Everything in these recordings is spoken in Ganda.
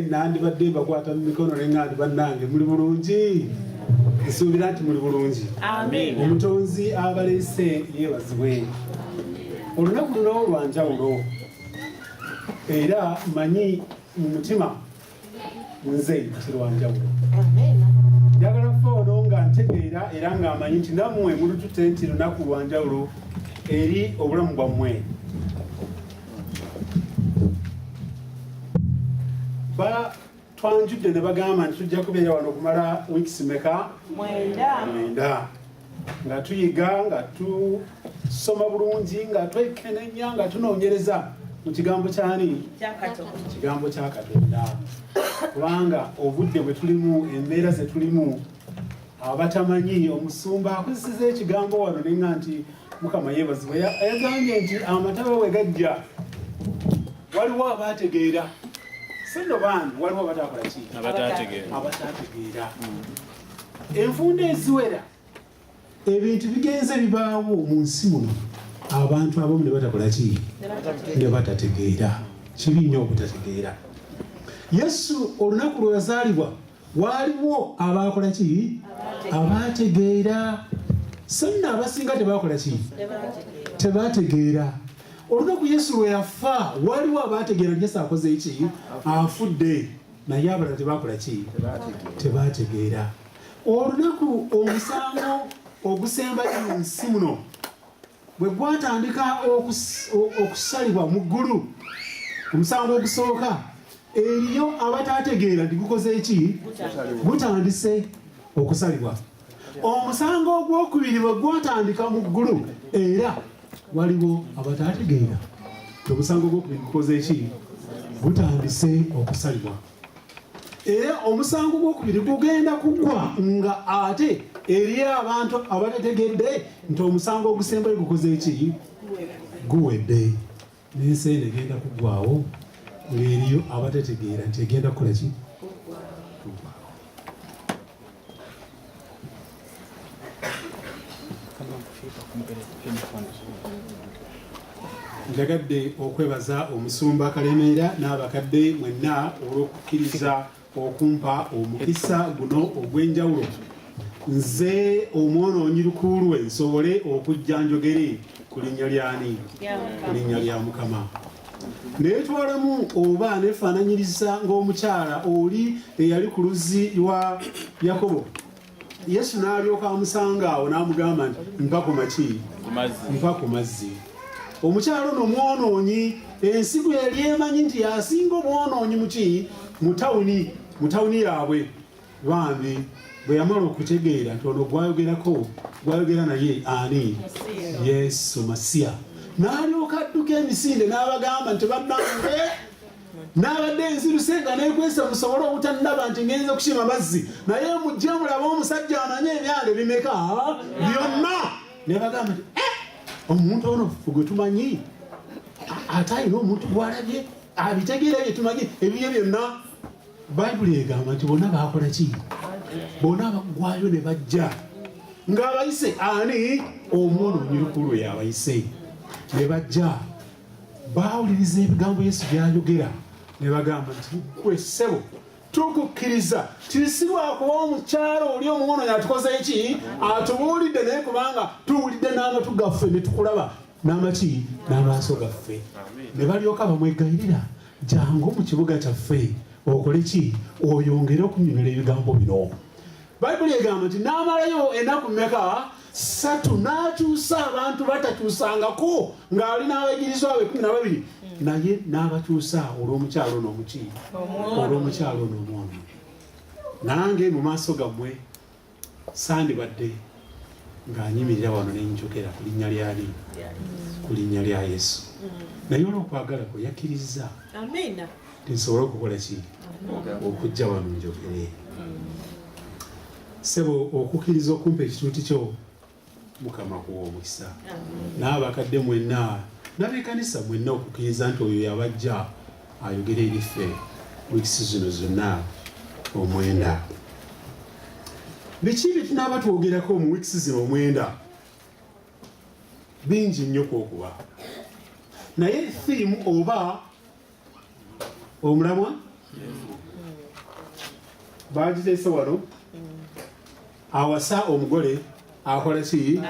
nandibadde bakwata mu mikono neŋŋandi bannange muli bulungi nsuubira nti muli bulungi. Omutonzi abaleese yeebazibwe. Olunaku luno lwa njawulo era manyi mu mutima nze kirwa njawulo. Njagala kufoono nga ntegeera era ng'amanyi nti nammwe mulututte nti lunaku lwa njawulo eri obulamu bwammwe. Twanjudde ne bagamba nti tujja kubeera wano okumala weeks meka? 9. Nga tuyiga, nga tusoma bulungi, nga twekenenya, nga tunoonyereza mu kigambo kyani? Kigambo kya Katonda. Kubanga obudde bwe tulimu, embeera ze tulimu, abatamanyi omusumba akozeseza ekigambo wano nenga nti Mukama yeebazibwe. Yagambye nti amataba we gajja waliwo abaategeera. Sendo bano waliwo abatakola ki? Abatategeera. Enfunda eziwera ebintu bigenze bibaawo mu nsi muno abantu abamu ne batakola ki? Ne batategeera. Kibi nnyo obutategeera. Yesu olunaku lwe yazaalibwa waliwo abakola ki? Abategeera. Sonna abasinga tebakola ki? Tebategeera. Olunaku Yesu lwe yafa waliwo abategeera Yesu akoze ki? Afudde. Naye abalala tebakola ki? Tebategeera. Olunaku omusango ogusemba mu nsi muno bwe gwatandika okusalibwa mu ggulu, omusango ogusooka eriyo abatategeera nti gukoze ki? Gutandise okusalibwa. Omusango ogwokubiri bwe gwatandika mu ggulu era waliwo abatategeera omusango gwokubiri gukoze ki? Gutandise okusalibwa. Era omusango gwokubiri gugenda kugwa nga ate eri abantu abatategedde nti omusango ogusembayo gukoze ki? Guwedde. N'ensi eno egenda kuggwawo ng'eriyo abatategeera nti egenda kukola ki? Njagadde okwebaza omusumba Kalemeera n'abakadde mwenna olw'okukkiriza okumpa omukisa guno ogw'enjawulo. Nze omwonoonyi lukulwe nsobole okujja njogere ku linnya lyani? Ku linnya lya Mukama. Neetwalamu oba neefaananyiriza ng'omukyala oli eyali ku luzzi lwa Yakobo. Yesu n'alyoka amusanga awo n'amugamba nti mpa ku maki? Mpa ku mazzi. Omukyala ono mwonoonyi, ensigo yali emanyi nti yasinga omwonoonyi muki? Mu tawuni yaabwe. Bambi bwe yamala okutegeera nti ono gwayogerako gwayogera naye ani? Yesu Masiya. N'alyoka adduka emisinde n'abagamba nti bannange n'abadde enziruse nga neekwesa musobole obutannaba nti ngenze kukima mazzi naye mujje mulabe omusajja amanye ebyange bimeka byonna. Ne bagamba nti omuntu ono gwe tumanyi ate alina omuntu gwalabye abitegeera bye tumanyi ebiye byonna. Bayibuli egamba nti bonna baakola ki? Bonna baggwayo ne bajja ng'abayise ani? Omwonoonyi lukulwe yabayise. Ne bajja baawuliriza ebigambo Yesu byayogera ne bagamba nti ggwe ssebo tukukkiriza kirisibwakuba omukyalo oli omwonoonyi atukoze ki? Atubuulidde naye kubanga tuwulidde n'amatu gaffe ne tukulaba n'amaki? N'amaaso gaffe. Ne balyoka bamwegayirira jangu mu kibuga kyaffe okole ki? Oyongere okunnyonnyola ebigambo bino. Bayibuli egamba nti n'amalayo ennaku mmeka? 3 n'akyusa abantu batakyusangako ng'ali n'abayigirizwa be 12 naye n'abakyusa olw'omukyalo ono omuki? Olw'omukyalo ono omwomi. Nange mu maaso gammwe sandibadde ng'anyimirira wano n'enjogera ku linnya lyani? Ku linnya lya Yesu. Naye olw'okwagala kwe yakkiriza tinsobola okukola ki? Okujja wano njogere. Ssebo okukkiriza okumpa ekituuti kyo Mukama kuwa omukisa. N'abakadde mwenna n'ab'ekkanisa mwenna okukkiriza nti oyo yabajja ayogere eriffe wiikisi zino zonna 9. Biki bye tunaaba twogerako mu wiikisi zino 9? Bingi nnyo kw'okuba. Naye theme oba omulamwa bagiteese wano awasa omugole akola ki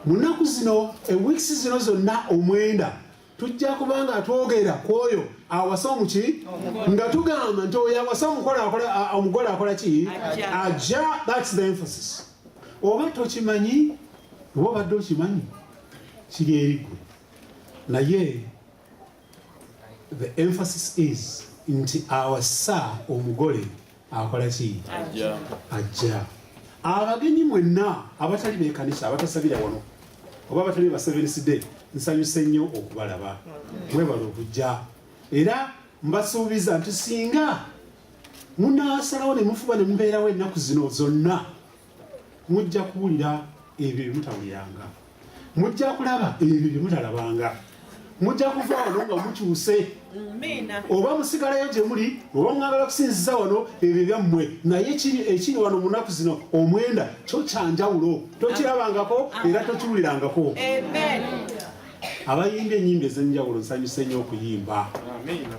mu nnaku zino ewiikisi zino zonna omwenda tujja kubanga twogera kwoyo awasa omuki nga tugamba nti oyo awasa omugole akola ki ajja. That's the emphasis. Oba tokimanyi oba obadde okimanyi kiri erigwe naye the emphasis is nti awasa omugole akola ki ajja. Abagenyi mwenna abatali bekanisa abatasabira wano oba abatali ba Seventh Day nsanyuse nnyo okubalaba mwebala okujja era mbasuubiza nti singa munaasalawo ne mufuba ne mubeerawo ennaku zino zonna mujja kuwulira ebyo bimutawuliranga, mujja kulaba ebyo bimutalabanga, mujja kuva wano nga mukyuse oba musigalayo gye muli oba mwagala kusinziza wano ebyo byammwe naye ekiri wano mu nnaku zino omwenda kyo kyanjawulo tokirabangako era tokiwulirangako. Abayimba ennyimba ez'enjawulo nsanyuse nnyo okuyimba,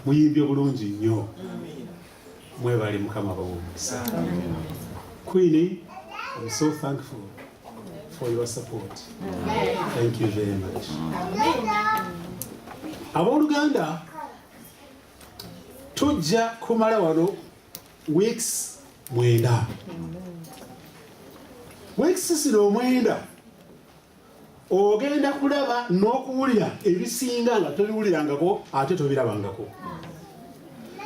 muyimbye bulungi nnyo, mwebale Mukama bawe omukisa. Queenie, I'm so thankful for your support. Thank you very much. Abooluganda tujja kumala wano weeks 9. Weeks zino 9 ogenda kulaba n'okuwulira ebisinga nga tobiwulirangako ate tobirabangako.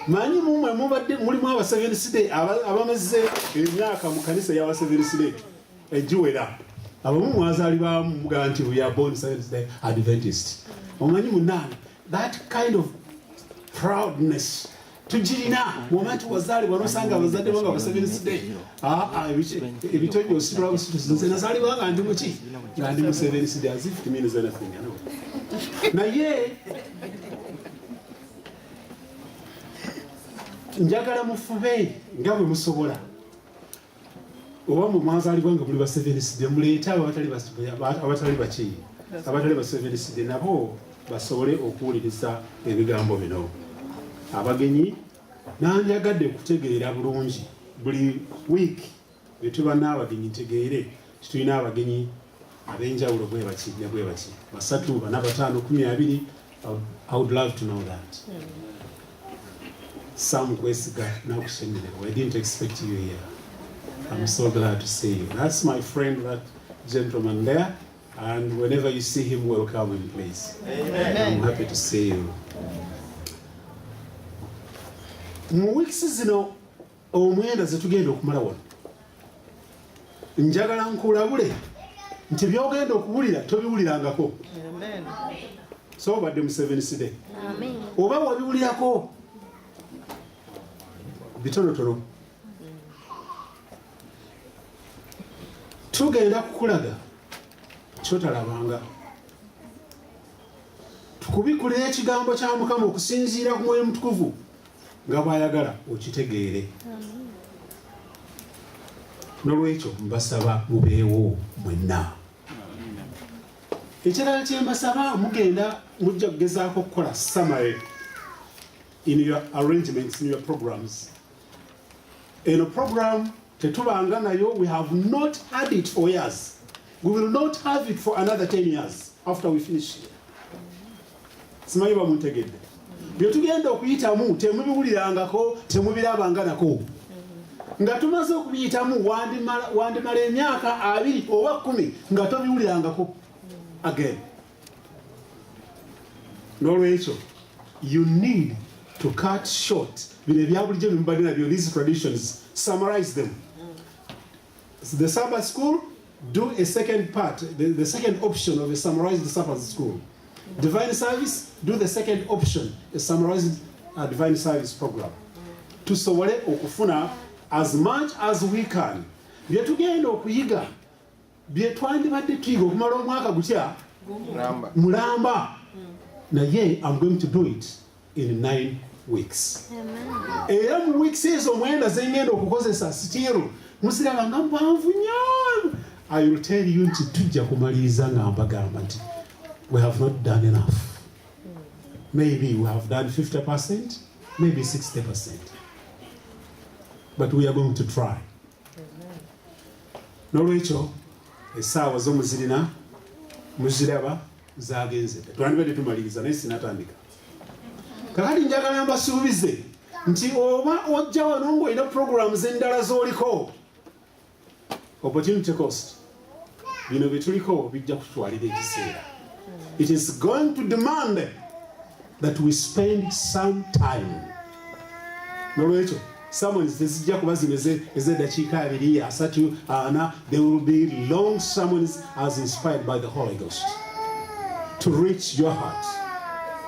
Manyi mumwe mubadde mulimu aba Seventh Day abamaze emyaka mu kanisa y'aba Seventh Day egiwera. Abamu mwazaalibwa muga nti we are born Seventh Day Adventist. Omanyi munange that kind of proudness tujirina moment wazaalibwa nosanga abazadde banga ba Seventh Day ebitonyo ositula busituzi nze nazaalibwa nga ndi muki nga ndi mu Seventh Day as if it means anything. Naye njagala mufube nga bwe musobola oba mu mwazaalibwa nga muli ba Seventh Day muleeta abatali ba Seventh Day nabo basobole okuwuliriza ebigambo bino. Abagenyi nanjagadde okutegeera bulungi buli week bwe tuba n'abagenyi ntegeere tulina abagenyi ab'enjawulo bwe baki basatu bana bataano 12. I would love to know that. Sam Kwesiga nakushemererwa. I didn't expect you here. I'm so glad to see you. That's my friend, that gentleman there, and whenever you see him, welcome him, please. Amen. I'm happy to see you. Mu weeks zino omwenda zetugenda okumala wano njagala nkulabule nti byogenda okuwulira tobiwulirangako. So obadde mu Seventh Day oba wabiwulirako bitonotono tugenda kukulaga kyotalabanga, tukubikulira ekigambo kya Mukama okusinziira ku Mwoyo Mutukuvu nga bw'ayagala okitegeere. N'olwekyo mbasaba mubeewo mwenna. Ekirala kye mbasaba mujja kugezaako okukola summary in your arrangements, in your programs. In a program tetubanga nayo, we have not had it for years. We will not have it for another 10 years after we finish here. Simanyi bamuntegedde. Bye tugenda okuyitamu temubiwulirangako temubirabanga nako. Nga tumaze okubiyitamu wandimala emyaka 2 oba 10 nga tobiwulirangako again. N'olwekyo you need to cut short bino ebyabulijjo byemubadde nabyo, these traditions, summarize them. The Sabbath school, do a second part, the second option of a summarized Sabbath school. Divine service, do the second option, a summarized divine service program. Tusobole okufuna as much as we can. Bye tugenda okuyiga, bye twandibadde tuyiga okumala omwaka gutya mulamba. Naye I'm going to do it in 9 weeks. Era mu weeks ezo mwenda zengenda okukozesa still musiraba nga mpanvu nnyo. I will tell you nti tujja kumaliriza nga mbagamba nti we have not done enough. Maybe we have done 50%, maybe 60%. but we are going to try. Nolwekyo essaawa z'omuzirina muziraba zagenze. Twandibadde tumaliriza naye sinatandika. Kakati njagala mbasuubize nti oba ojja wano ng'olina programs endala z'oliko, opportunity cost, bino bye tuliko bijja kutwalira ekiseera. It is going to demand that we spend some time. Nolwekyo sermons tezijja kuba zino ez'eddakiika 2, 3, 4. There will be long sermons as inspired by the Holy Ghost to reach your heart.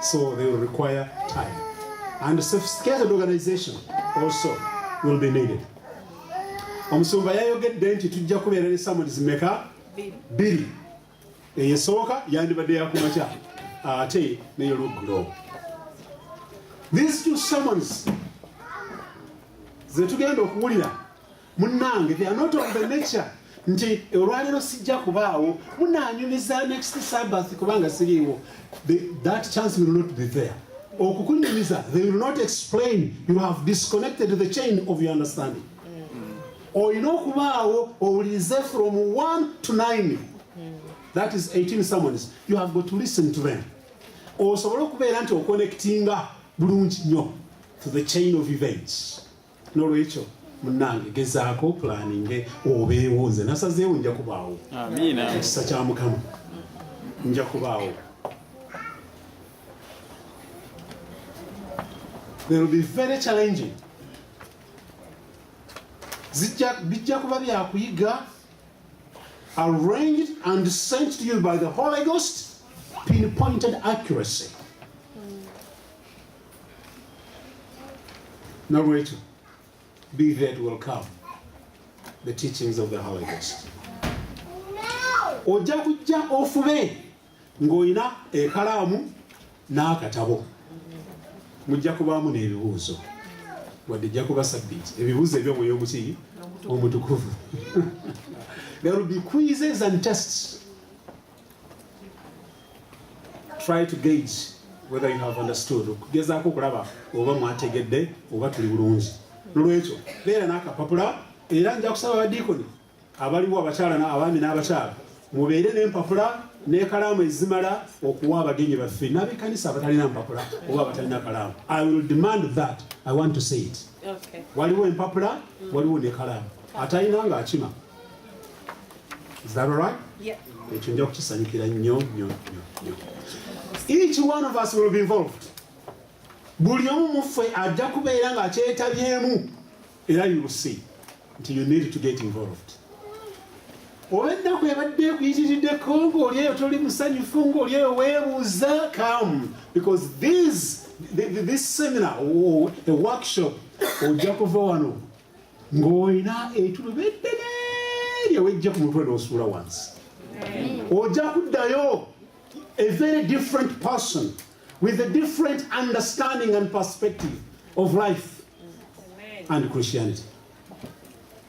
So they will require time. And a sophisticated organization also will be needed. Omusumba yayogedde nti tujja kubeera ne sermons mmeka? 2. Eyesooka yandibadde yakumakya ate n'ey'olweggulo. These 2 sermons ze tugenda okuwulira munnange, they are not of the nature nti olwaleero sijja kubaawo munaanyumiza next Sabbath kubanga siriiwo. That chance will not be there. Okukunyumiza, they will not explain. You have disconnected the chain of your understanding. Olina okubaawo owulirize from 1 to 9. That is 18 sermons. You have got to listen to them. Osobola okubeera nti oconnectinga bulungi nnyo to the chain of events. Nolwekyo munnange gezaako planning obeewo. Nze nasazeewo nja kubaawo. Amiina. Ekisa kya Mukama nja kubaawo. They will be very challenging. Bijja kuba bya kuyiga, arranged and sent to you by the Holy Ghost, pinpointed accuracy. Now wait, be there to welcome the teachings of the Holy Ghost. Ojja kujja ofube ng'olina ekalaamu n'akatabo. Mujja kubaamu n'ebibuuzo. Wadde jja kuba sabbiiti. Ebibuuzo eby'omwoyo omuki omutukuvu. There will be quizzes and tests. Try to gauge whether you have understood. Okugezaako okulaba oba mwategedde oba tuli bulungi. Nolwekyo beera n'akapapula, era nja kusaba abadiikoni abaliwo abakyala abaami n'abakyala mubeere n'empapula n'ekalaamu ezimala okuwa abagenyi baffe n'ab'ekkanisa abatalina mpapula oba abatalina kalaamu. I will demand that. I want to say it. Okay. Waliwo empapula, waliwo n'ekalaamu. Atalina ng'akima. Is that all right? Yeah. Ekyo nja kukisanyukira nnyo. Each one of us will be involved. Buli omu muffe ajja kubeera ng'akyetabyemu, era you will see until you need to get involved. Oba ennaku ebadde ekuyitiriddeko ng'oli eyo toli musanyufu, ng'oli eyo weebuuza, come, because this seminar or a workshop ojja kuva wano ng'olina etulubedde n'eryo wejja ku mutwe n'osuula wansi. Ojja kuddayo a very different person with a different understanding and perspective of life and Christianity.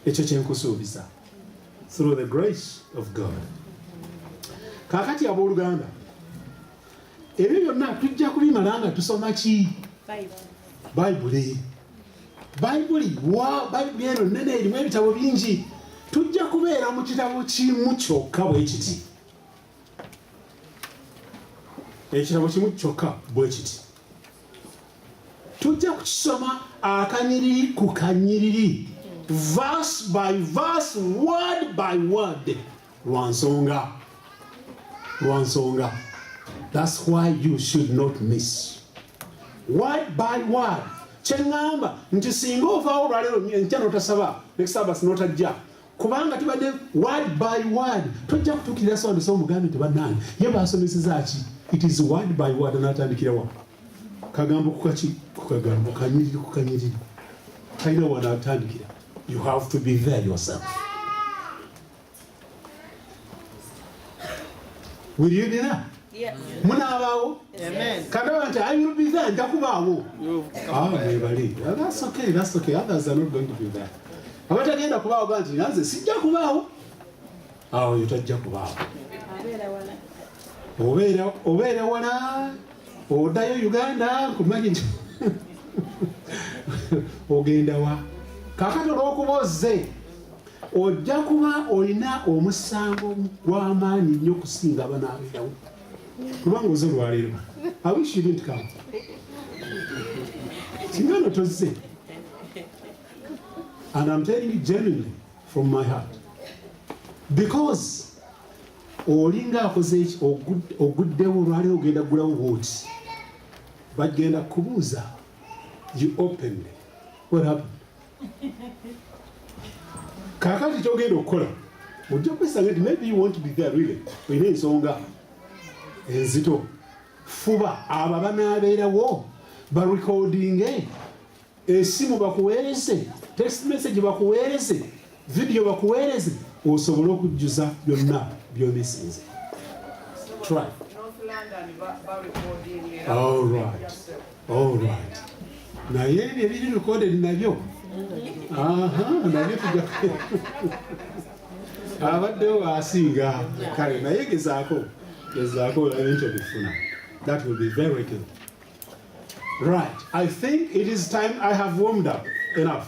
Ekyo kyenkusuubiza through the grace of God. Kaakati abooluganda, ebyo byonna tujja kubimala nga tusoma ki? Bayibuli. Bayibuli eno nnene erimu ebitabo bingi. Tujja kubeera mu kitabo kimu kyokka bwe kiti. Ekitabo kimu kyokka bwe kiti. Tujja kukisoma akanyiriri ku kanyiriri, verse by verse, word by word. Lwansonga. That's why you should not miss. Word by word. Kyengamba nti singa ovaawo olwaleero enkya n'otasaba next Sabbath n'otajja, kubanga tubadde word by word, tojja kutuukirira so omugambe nti bannange ye baasomeseza ki? It is word by word. N'atandikirawa kagambo kukaki kukagambo kanyiriri ku kanyiriri, talina wanaatandikira. You have to be there yourself. Will you be there? Yeah. Munaabaawo? Amen. Kagamba nti I will be there, nja kubaawo. That's okay. Others are not going to be there. Abatagenda kubaawo gamba nti nanze sijja kubaawo. Awo yotajja kubaawo. Obeera wala oddayo Uganda kumanya nti ogenda wa Kakati olw'okuboze ojja kuba olina omusango gw'amaanyi nnyo okusinga abanaabeerawo kubanga oze olwaleero. I wish you didn't come. Singa no tozze. And I'm telling you genuinely from my heart. Because olinga akoze oguddewo olwaleero ogenda gulawo bwoti bagenda kubuuza you opened. What happened? Kakati kyogenda okukola ojja kwesanga nti maybe you want to be there really olina ensonga enzito. Fuba abo abanaabeerawo barecordinge, esimu bakuweereze, text message bakuweereze, video bakuweereze, osobole okujjuza byonna by'omesinze. Try. All right. Naye ebyo ebiri recorded nabyo nabyo tujja abaddewo asinga kale naye gezaako ebintu ebifuna. That will be very good. Right. I think it is time. I have warmed up enough.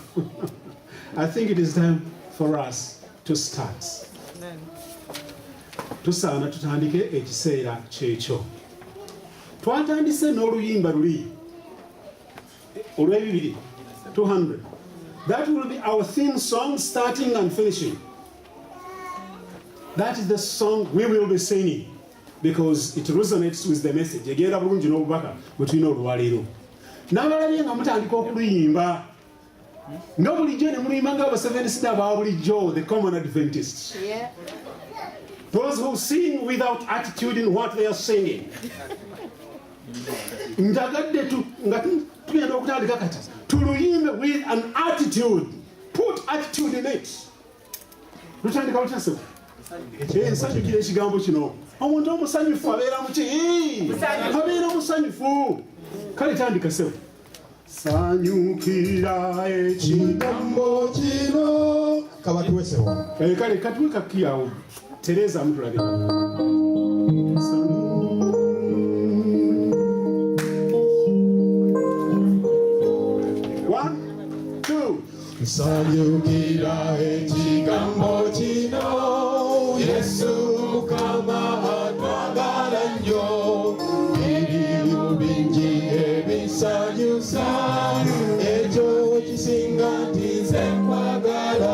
I think it is time for us to start. Tusaana tutandike ekiseera kyekyo. Twatandise n'oluyimba luli olw'ebibiri 200. That will be our theme song starting and finishing. That is the song we will be singing because it resonates with the message. Egenda bulungi n'obubaka bwe tulina olwaleero. N'abalabye nga mutandika okuluyimba nga bulijjo ne muluyimba nga Seventh-day aba bulijjo, the common Adventists. Yeah. Those who sing without attitude in what they are singing. Njagadde nga tugenda okutandika kati tuluyimbe with an attitude. Put attitude in it. Lutandika lutasebo. Nsanyukira ekigambo kino. Omuntu omusanyufu abeera muki? Abeera musanyufu. Kale tandika sebo. Sanyukira ekigambo kino. Kabatuwesewo. Kale katuwe kakiyawo. Tereza mutulabe. 1, 2. Sanyukira ekigambo kino. Yesu Mukama atwagala nnyo. Ebintu bingi ebisanyusa. Ekyo kisinga nti nze nkwagala.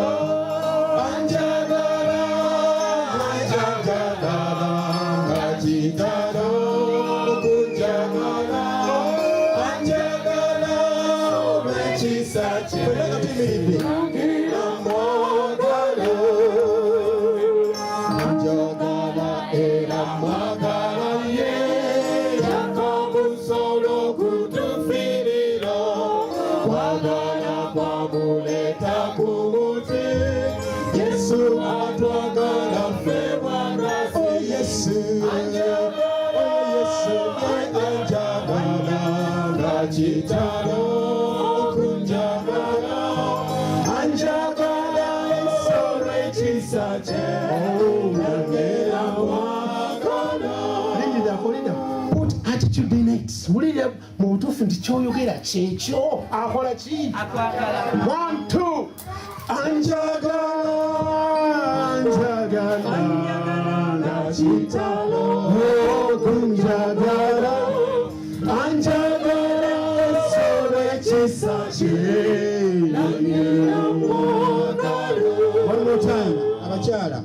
Put attitude in it. Mulira mu butuufu nti kyoyogera kyekyo akola ki? 1, 2. Anjagala nga kitalo kunjagala anjagala solo ekisa kye. One more time. Abakyala.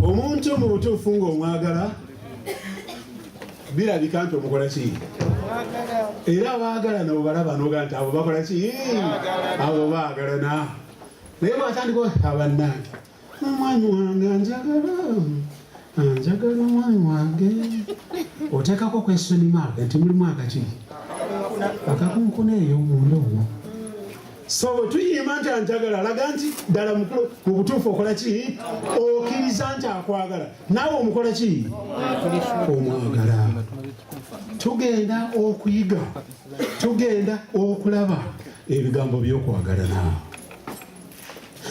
Omuntu mu butuufu ng'omwagala birabika nti omukola ki? Era abaagala nabo balaba n'ogaa nti abo bakola ki? Abo baagalana. naye bw'atandika abannange omwami wange anjagala omwami wange oteekako question mark nti mulimu akaki akakunkuna eyo munda omwo. So bwe tuyimba nti anjagala alaga nti ddala mukulu mu butuufu okola ki? Okkiriza nti akwagala naawe omukola ki? Omwagala. Tugenda okuyiga, tugenda okulaba ebigambo by'okwagala naawe.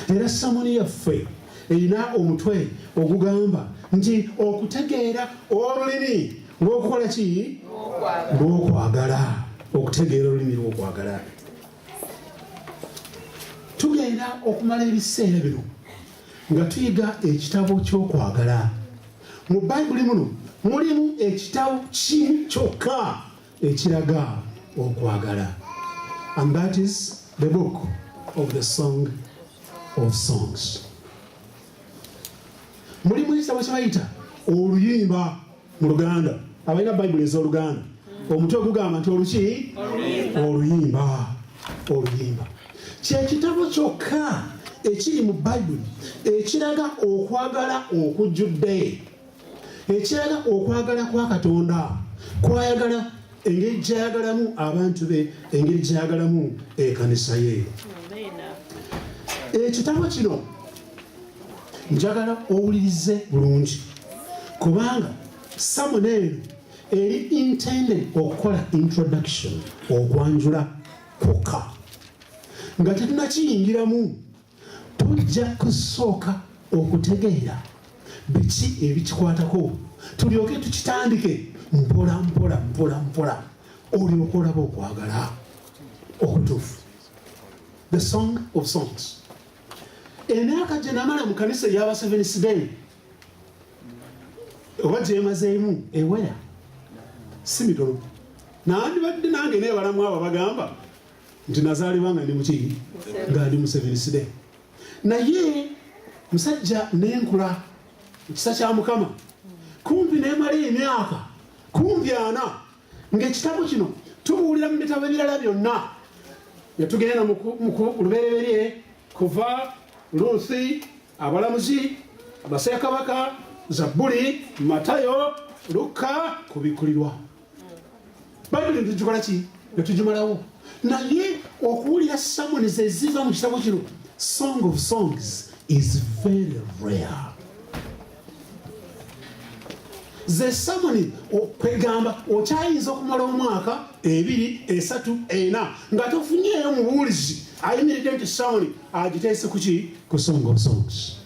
Era samoni yaffe erina omutwe ogugamba nti okutegeera olulimi lw'okukola ki? Lw'okwagala. Okutegeera olulimi lw'okwagala. Tugenda okumala ebiseera bino nga tuyiga ekitabo ky'okwagala. Mu Bayibuli muno mulimu ekitabo kimu kyokka ekiraga okwagala, and that is the book of the Song of Songs. Mulimu ekitabo kye bayita oluyimba mu Luganda. Abalina Bayibuli ez'Oluganda omutwe ogugamba nti oluki? Oluyimba. Oluyimba kyekitabo kyokka ekiri mu Bayibuli ekiraga okwagala okujjudde, ekiraga okwagala kwa Katonda kwayagala engeri gyayagalamu abantu be, engeri gyayagalamu ekkanisa ye. Ekitabo kino njagala owulirize bulungi kubanga samoni eno eri intended okukola introduction, okwanjula kwokka nga tetunakiyingiramu. Tujja kusooka okutegeera biki ebikikwatako tulyoke tukitandike mpola mpola mpola mpola olyoka olaba okwagala okutuufu. The Song of Songs. Emyaka gye namala mu kanisa ey'aba Seventh Day oba gyemazeemu ewera si mitono. Nandibadde nange neebalamu abo bagamba nti nazaalibwa nga ndi muki? Nga ndi mu Seventh Day. Naye musajja nenkula ekisa kya Mukama kumpi neemala emyaka kumpi 4 ng'ekitabo kino tubuulira mu bitabo ebirala byonna. Yatugenda mu lubereberye kuva Luusi, Abalamuzi, Abasekabaka, Zabbuli, Matayo, Luka, kubikkulirwa. Bayibuli ntugikola ki? Netugimalawo. Naye okuwulira samoni ze ziva mu kitabo kino Song of Songs is very rare. Ze samoni okwegamba okyayinza okumala omwaka 2, 3, 4 nga tofunyeeyo mubuulizi ayimiridde nti samoni agiteese kuki? Ku Song of Songs.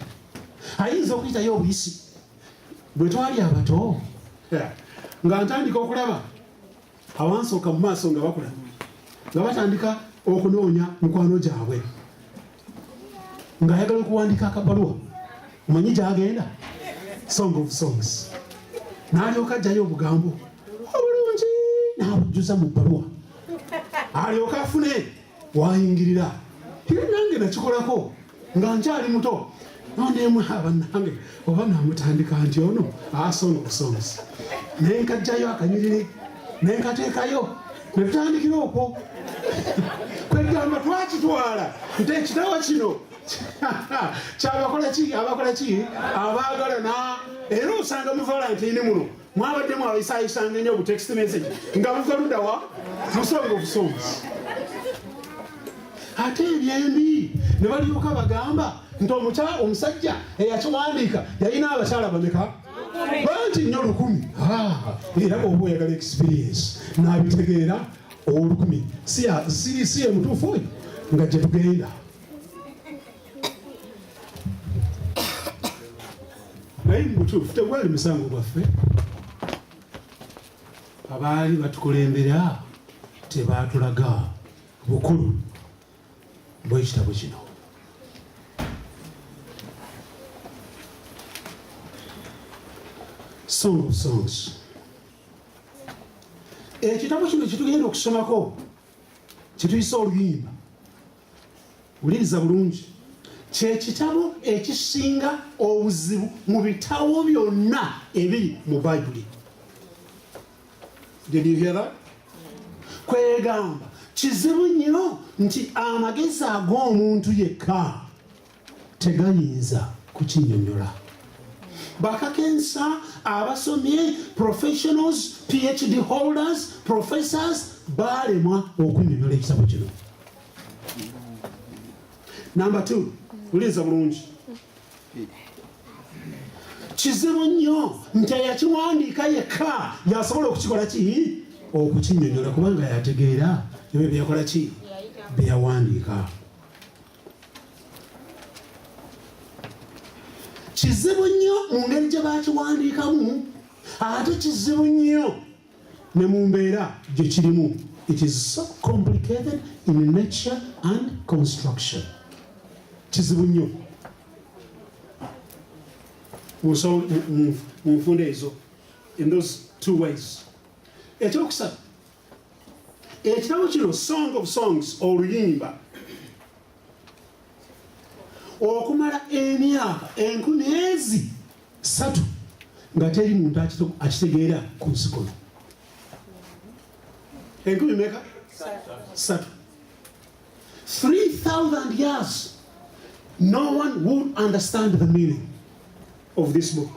Ayinza okuyitayo obuyisi. Bwe twali abato nga ntandika okulaba awansooka mu maaso nga bakula nga batandika okunoonya mikwano gyabwe ng'ayagala okuwandika akabaluwa, omanyi gyagenda? Song of Songs. N'alyoka ajjayo obugambo obulungi n'abujjuza mu bbaluwa alyoka afune wayingirira. Era nange nakikolako nga nkyali muto nondeemu abannange oba namutandika nti ono Song of Songs nenkajjayo akanyiriri nenkateekayo netutandikira okwo kwegamba twakitwala nti ekitabo kino kyabakola ki? Abakola ki? Abaagalana. Era osanga mu Valentine muno mwabaddemu abayisaayisanga ennyo bu text message nga muva ludawa mu Song of Songs. Ate ebyembi ne balyoka bagamba nti omusajja eyakiwandiika yalina abakyala bameka? Bangi nnyo 100. Era bw'oba oyagala experience n'abitegeera 1000 si ye mutuufu oyo nga gye tugenda. Naye mutuufu tegwali musango gwaffe. Abaali batukulembera tebaatulaga bukulu bw'ekitabo kino. Song of Songs. Ekitabo kino kitugenda okusomako kituyisa oluyimba. Wuliriza bulungi. Kyekitabo ekisinga obuzibu mu bitabo byonna ebiri mu Bayibuli. Did you hear that? Kwegamba kizibu nnyo nti amagezi ag'omuntu yekka tegayinza kukinnyonnyola. Bakakensa abasomye professionals, PhD holders, professors balemwa okunnyonnyola ekitabo kino. Number 2, uliza bulungi. Kizibu nnyo nti yakiwandiika yekka yasobola okukikola ki? Okukinnyonnyola, kubanga yategeera ebyo byeyakola ki? Byeyawandiika. Kizibu nnyo mu ngeri gye bakiwandiikamu, ate kizibu nnyo ne mu mbeera gye kirimu. It is so complicated in nature and construction. Kizibu nnyo mu nfunda ezo, in those 2 ways. Ekyokusatu, ekitabo kino Song of Songs, oluyimba, okumala emyaka 3,000 nga teri muntu akitegeera ku nsi kuno. 3,000 years. No one would understand the meaning of this book.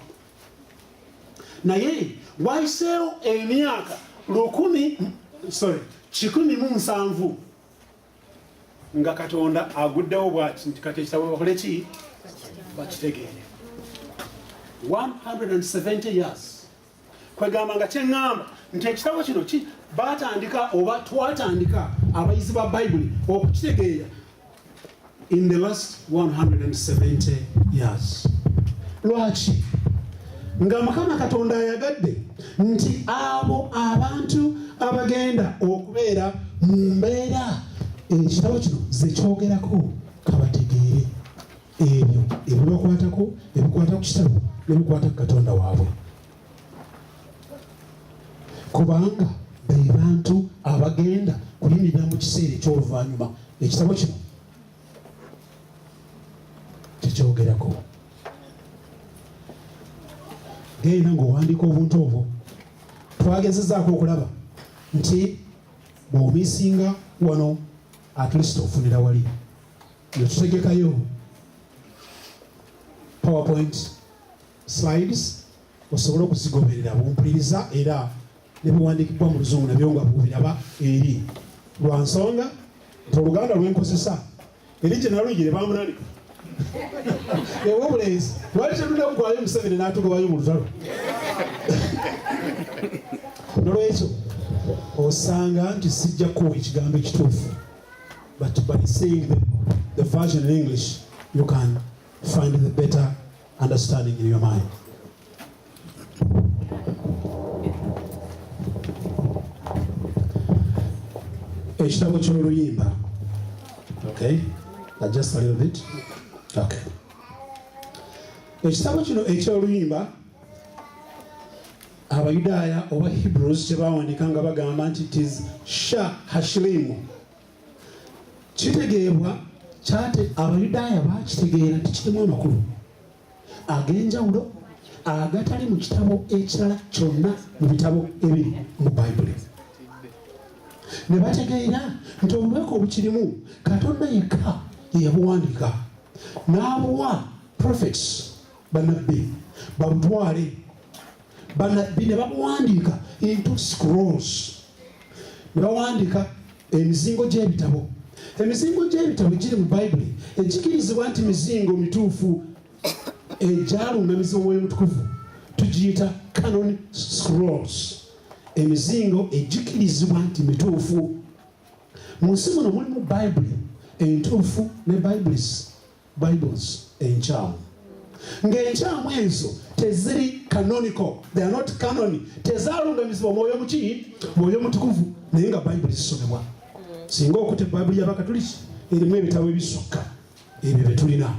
Naye waiseewo emyaka 1,700 nga Katonda aguddewo bw'ati nti kati ekitabo bakole ki? Bakitegeere. 170 years. Kwegamba nga kyeŋŋamba nti ekitabo kino batandika oba twatandika abayizi ba Bayibuli okukitegeera in the last 170 years. Lwaki? Nga Mukama Katonda ayagadde nti abo abantu abagenda okubeera mu mbeera ekitabo kino ze kyogerako kabategeere ebyo ebibakwatako, ebikwata ku kitabo n'ebikwata ku Katonda waabwe. Kubanga be bantu abagenda kulimirira mu kiseera eky'oluvannyuma ekitabo kino tekyogerako. Genda ng'owandiika obuntu obwo. Twagezezaako okulaba nti bw'omisinga wano at least ofunira wali. Ne tutegekayo PowerPoint slides osobola okuzigoberera bw'ompuliriza era n'ebiwandiikibwa mu Luzungu nabyo nga bw'obiraba eri. Lwa nsonga nti Oluganda lwenkozesa eri gye naluyigire bamunanika. Ewe obulenzi lwali tetulina kugwayo Museveni n'atugobayo mu lutalo. Nolwekyo osanga nti sijja kuwa ekigambo ekituufu, but by saying the version in English you can find the better understanding in your mind. Ekitabo ky'oluyimba. Okay, just a little bit. Okay. Ekitabo kino eky'oluyimba Abayudaaya oba Hebrews kye bawandiika nga bagamba nti it is Shah-Hashlim. Kitegeebwa kyate Abayudaaya bakitegeera nti kirimu amakulu ag'enjawulo agatali mu kitabo ekirala kyonna mu bitabo ebiri mu Bayibuli. Ne bategeera nti obubaka obukirimu Katonda yekka ye yabuwandiika. N'abuwa prophets, bannabbi babutwale. Bannabbi ne babuwandiika into scrolls. Ne bawandiika emizingo gy'ebitabo. Emizingo gy'ebitabo giri mu Bayibuli egikirizibwa nti mizingo mituufu egyalungamizibwa Omwoyo Mutukuvu tugiyita canon scrolls. Emizingo egikirizibwa nti mituufu. Mu nsi muno mulimu Bayibuli entuufu ne Bibles enkyamu. Ng'enkyamu ezo teziri canonical, they are not canon. Tezalungamizibwa Mwoyo Mwoyo Mutukuvu naye nga Bayibuli zisomebwa. Singa okuta Bayibuli y'Abakatuliki erimu ebitabo ebisukka ebyo bye tulina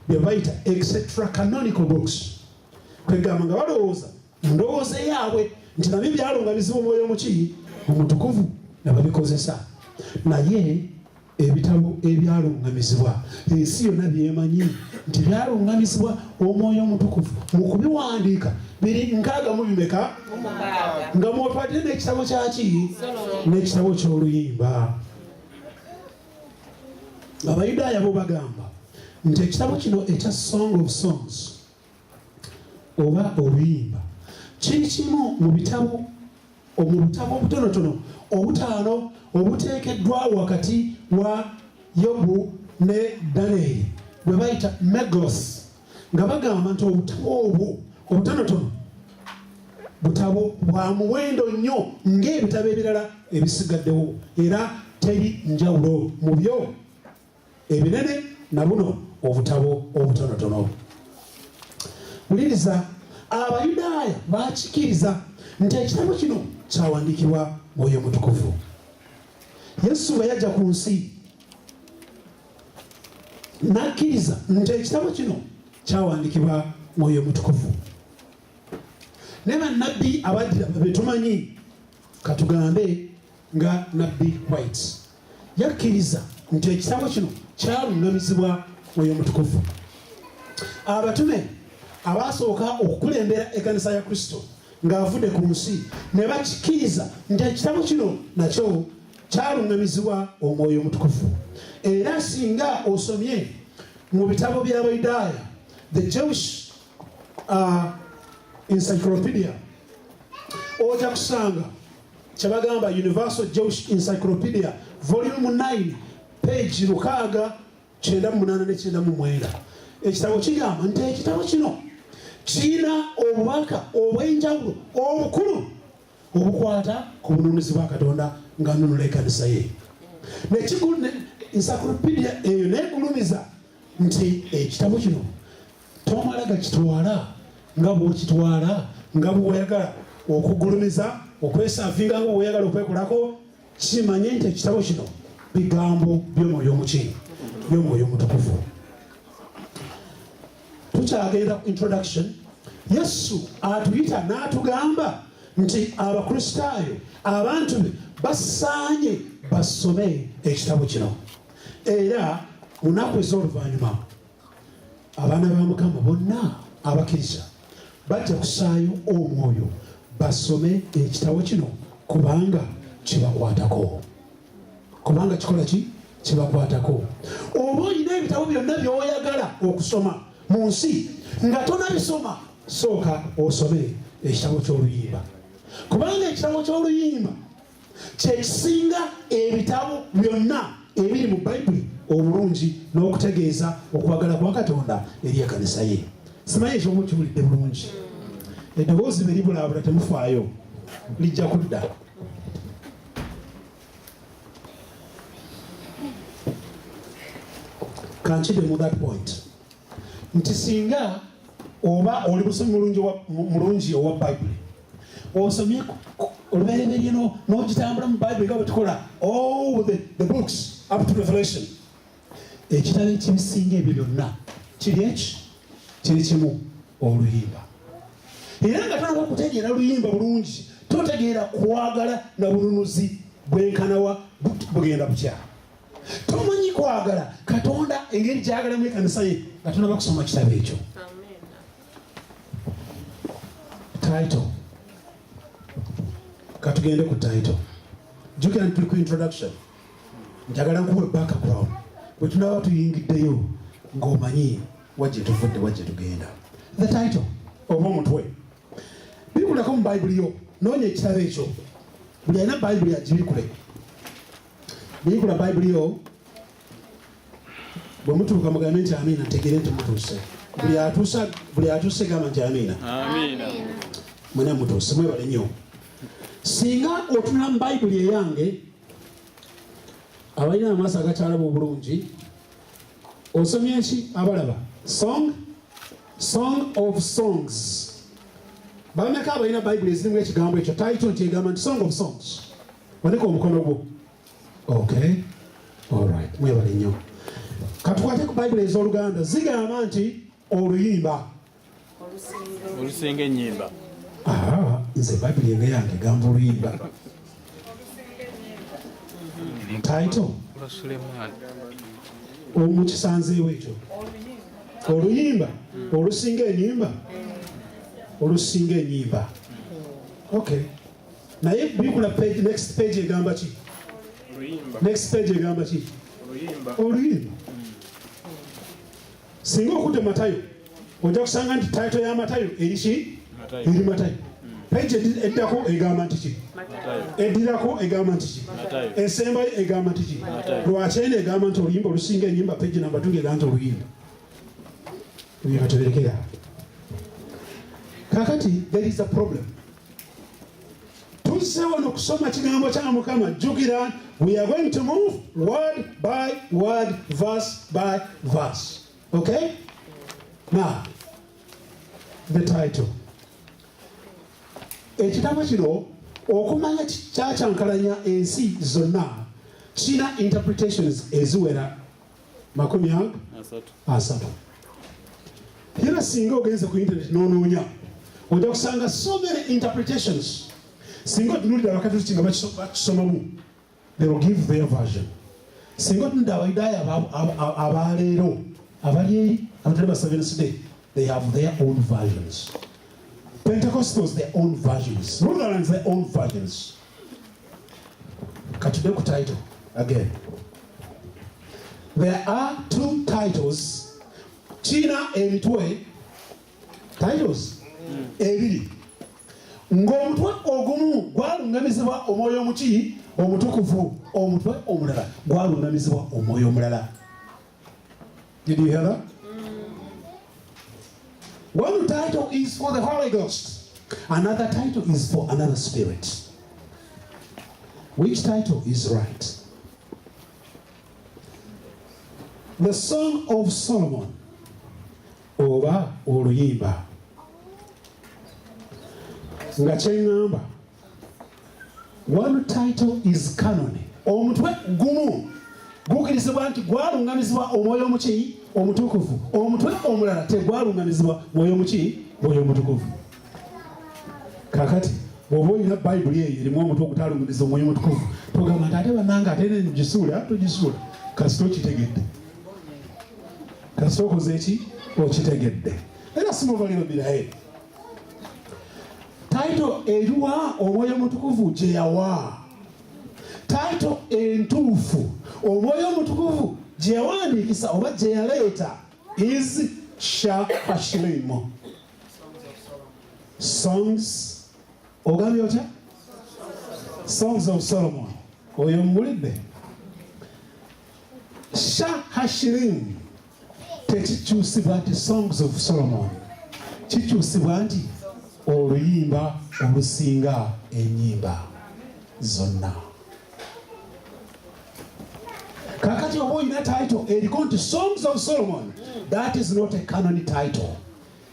bye bayita extra canonical books. Kwegamba nga balowooza ndowooza yaabwe nti nabyo byalungamizibwa Mwoyo Mutukuvu ne babikozesa. Naye ebitabo ebyalungamizibwa ensi yonna byemanyi nti byalungamizibwa Omwoyo Mutukuvu mu kubiwandiika biri 600 nga mwotwadde n'ekitabo kyaki n'ekitabo ky'oluyimba. Abayudaaya bo bagamba nti ekitabo kino ekya Song of Songs oba oluyimba kiri kimu mu bitabo obutonotono obutaano obuteekeddwa wakati wa Yobu ne Danieli bwe bayita Meglos, nga bagamba nti obutabo obwo obutonotono butabo bwa muwendo nnyo ng'ebitabo ebirala ebisigaddewo, era teri njawulo mu byo ebinene na buno obutabo obutonotono. Muliriza, Abayudaaya baakikiriza nti ekitabo kino kyawandiikibwa Mwoyo Mutukuvu. Yesu bwe yajja ku nsi n'akkiriza nti ekitabo kino kyawandiikibwa Mwoyo Mutukuvu. Ne bannabbi abaddira be tumanyi, katugambe nga Nabbi White, yakkiriza nti ekitabo kino kyalungamizibwa Mwoyo Mutukuvu. Abatume abaasooka okukulembera ekkanisa ya Kristo ng'avudde ku nsi ne bakikiriza nti ekitabo kino nakyo kyalungamizibwa Omwoyo Mutukuvu. Era singa osomye mu bitabo by'Abayudaaya, the Jewish Encyclopedia, ojja kusanga kye bagamba Universal Jewish Encyclopedia volume 9 page 698. Ekitabo kigamba nti ekitabo kino kirina obubaka obw'enjawulo obukulu obukwata ku bununuzi bwa Katonda nga nunula ekkanisa ye. Encyclopedia eyo neegulumiza nti ekitabo kino tomala gakitwala nga bw'okitwala nga bw'oyagala okugulumiza okwesavinga nga bw'oyagala okwekolako. Kimanye nti ekitabo kino bigambo by'Omwoyo Omuki, by'Omwoyo Omutukuvu. Tukyagenda ku introduction. Yesu atuyita n'atugamba nti Abakristaayo, abantu be basaanye basome ekitabo kino. Era mu nnaku ez'oluvannyuma abaana ba Mukama bonna abakkiriza bajja kusaayo omwoyo basome ekitabo kino, kubanga kibakwatako. Kubanga kikola ki? Kibakwatako. Oba olina ebitabo byonna by'oyagala okusoma mu nsi nga tonabisoma, sooka osome ekitabo ky'oluyimba, kubanga ekitabo ky'oluyimba kye kisinga ebitabo byonna ebiri mu Bayibuli obulungi n'okutegeeza okwagala kwa Katonda eri ekkanisa ye. Simanyi ekyomu kiwulidde bulungi. Eddoboozi be libulaabula temufaayo, lijja kudda. Kankidde mu that point nti singa oba oli musomi mulungi owa Bayibuli, osomye olubereberye n'ogitambula mu Bayibuli nga bwe tukola all the books up to Revelation, ekitabo ekibisinga ebyo byonna kiri kimu oluyimba. Era nga tonaba okutegeera luyimba bulungi, totegeera kwagala na bununuzi bwenkanawa bugenda butya. Tomanyi kwagala Katonda engeri gyagalamu ekkanisa ye nga tonaba kusoma kitabo ekyo. Title. Katugende ku title. Jukira nti tuli ku introduction. Njagala nkuwe background. Bwe tunaba tuyingiddeyo ng'omanyi wajje tuvudde wajje tugenda. The title oba omutwe. Bikulako mu Bayibuli yo, noonya ekitabo ekyo. Buli alina Bayibuli agibikule. Bikula Bayibuli yo, bwe mutuuka mugambe nti amiina, ntegeere nti mutuuse. Buli atuuse gamba nti amiina. Amiina. Mwena mutuuse, mwebale nnyo. Singa otunula mu Bayibuli eyange, abalina amaaso agakyalaba obulungi, osomye ki abalaba? Song of Songs. Bameka abalina Bayibuli ezirimu ekigambo ekyo, title nti egamba nti Song of Songs. Waneka omukono gwo. Okay. All right. Mwebale nnyo. Katukwate ku Bayibuli ez'Oluganda zigamba nti oluyimba. Olusinga ennyimba. Nze Bayibuli yange egamba oluyimba. Title. Omukisanzeewo ekyo. Oluyimba. Olusinga ennyimba. Olusinga ennyimba. Okay. Naye bikula page, next page egamba ki? Next page egamba ki? Oluyimba. singa okutte Matayo ojja kusanga nti title ya Matayo eriki eri Matayo. Page eddako egamba nti ki? Eddirako egamba nti ki? Esembayo egamba nti ki? Lwaki eno egamba nti oluyimba olusinga ennyimba page namba 2 egamba nti oluyimba. Oluyimba tuberekera. Kakati there is a problem. Tuzze wano kusoma kigambo kya Mukama. Jjukira, we are going to move word by word, verse by verse. Okay? Now, the title. Ekitabo kino okumanya kyakyankalanya ensi zonna kina interpretations eziwera 30. Era singa ogenze ku internet n'onoonya ojja kusanga so many interpretations. Singa otunuulira abakatoliki nga bakisomamu, they will give their version. Singa otunuulira abayudaaya abaleero abali eri abatali ba Seventh Day, they have their own versions. Pentecostals, their own versions. Lutherans, their own versions. Katudeku title again. There are 2 titles. China emitwe titles. Ebiri. Ng'omutwe ogumu gwalungamizibwa omwoyo omuki omutukuvu, omutwe omulala gwalungamizibwa omwoyo omulala. Did you hear that? One title is for the Holy Ghost. Another title is for another spirit. Which title is right? The Song of Solomon. Oba oluyimba. Nga kyengamba. One title is canon. Omutwe gumu gukirizibwa nti gwalungamizibwa omwoyo omuki omutukuvu. Omutwe omulala tegwalungamizibwa mwoyo muki mwoyo omutukuvu. Kakati bw'oba olina Bayibuli eyo erimu omutwe ogutaalungamizibwa omwoyo omutukuvu, togamba nti ate bannange ate negisuula togisuula. Kasita okitegedde, kasita okoze eki okitegedde. Era simubaliro birahe taito eriwa omwoyo omutukuvu gye yawa. Taito entuufu omwoyo omutukuvu gye yawandiikisa oba gye yaleeta is Shahashlim. Songs ogambye otya? Songs of Solomon. Oyo mmulidde. Shahashlim tekikyusibwa nti Songs of Solomon, kikyusibwa nti oluyimba olusinga ennyimba zonna. Kakati oba olina title eriko nti Songs of Solomon, that is not a canon title.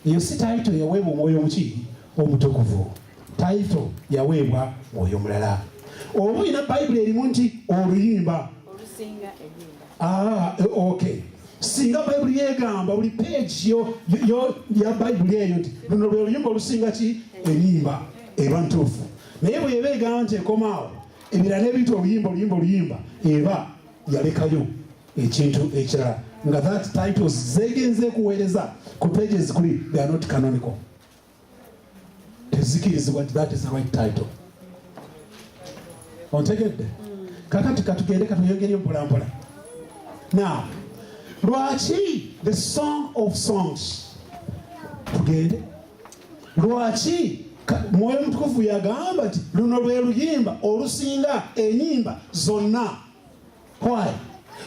Iyo si title yaweebwa omwoyo omuki omutukuvu. Title yaweebwa mwoyo mulala. Oba olina Bayibuli erimu nti oluyimba olusinga ennyimba. Okay. Singa Bayibuli yegamba buli page ya Bayibuli eyo nti luno lwe luyimba olusinga ki ennyimba, eba ntuufu. Naye bwe yeba egamba nti ekomaawo ebirala n'ebintu oluyimba eba yalekayo ekintu ekirala nga that titles zegenze kuweereza ku pages kuli, they are not canonical. Tezikirizibwa nti that is the right title. Ontegedde? Kakati katugende katuyongeryo mpolampola. Now, lwaki the Song of Songs? Tugende. Lwaki mwoyo mutukuvu yagamba nti luno lwe luyimba olusinga ennyimba zonna? Why?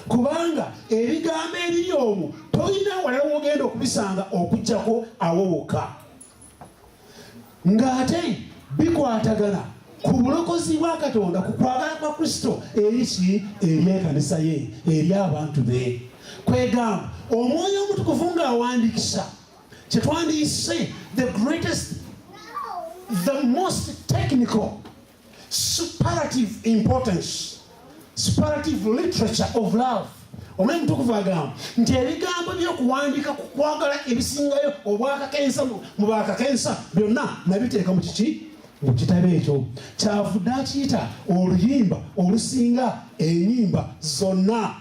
Kubanga ebigambo ebiri omwo tolina walala wogenda okubisanga okujjako awowoka. Ng'ate bikwatagana ku bulokozi bwa Katonda, ku kwagala kwa Kristo eri ekkanisa ye, eri abantu be. Kwegamba omwoyo omutukuvu ng'awandiikisa kyetwandiise the greatest, the most technical, superlative importance, superlative literature of love. Omwoyo omutukuvu agamba nti ebigambo by'okuwandiika ku kwagala ebisingayo obwakakensa mu bakakensa byonna nabiteeka mu kiki? Mu kitabo ekyo. Kyavudde akiyita oluyimba olusinga ennyimba zonna.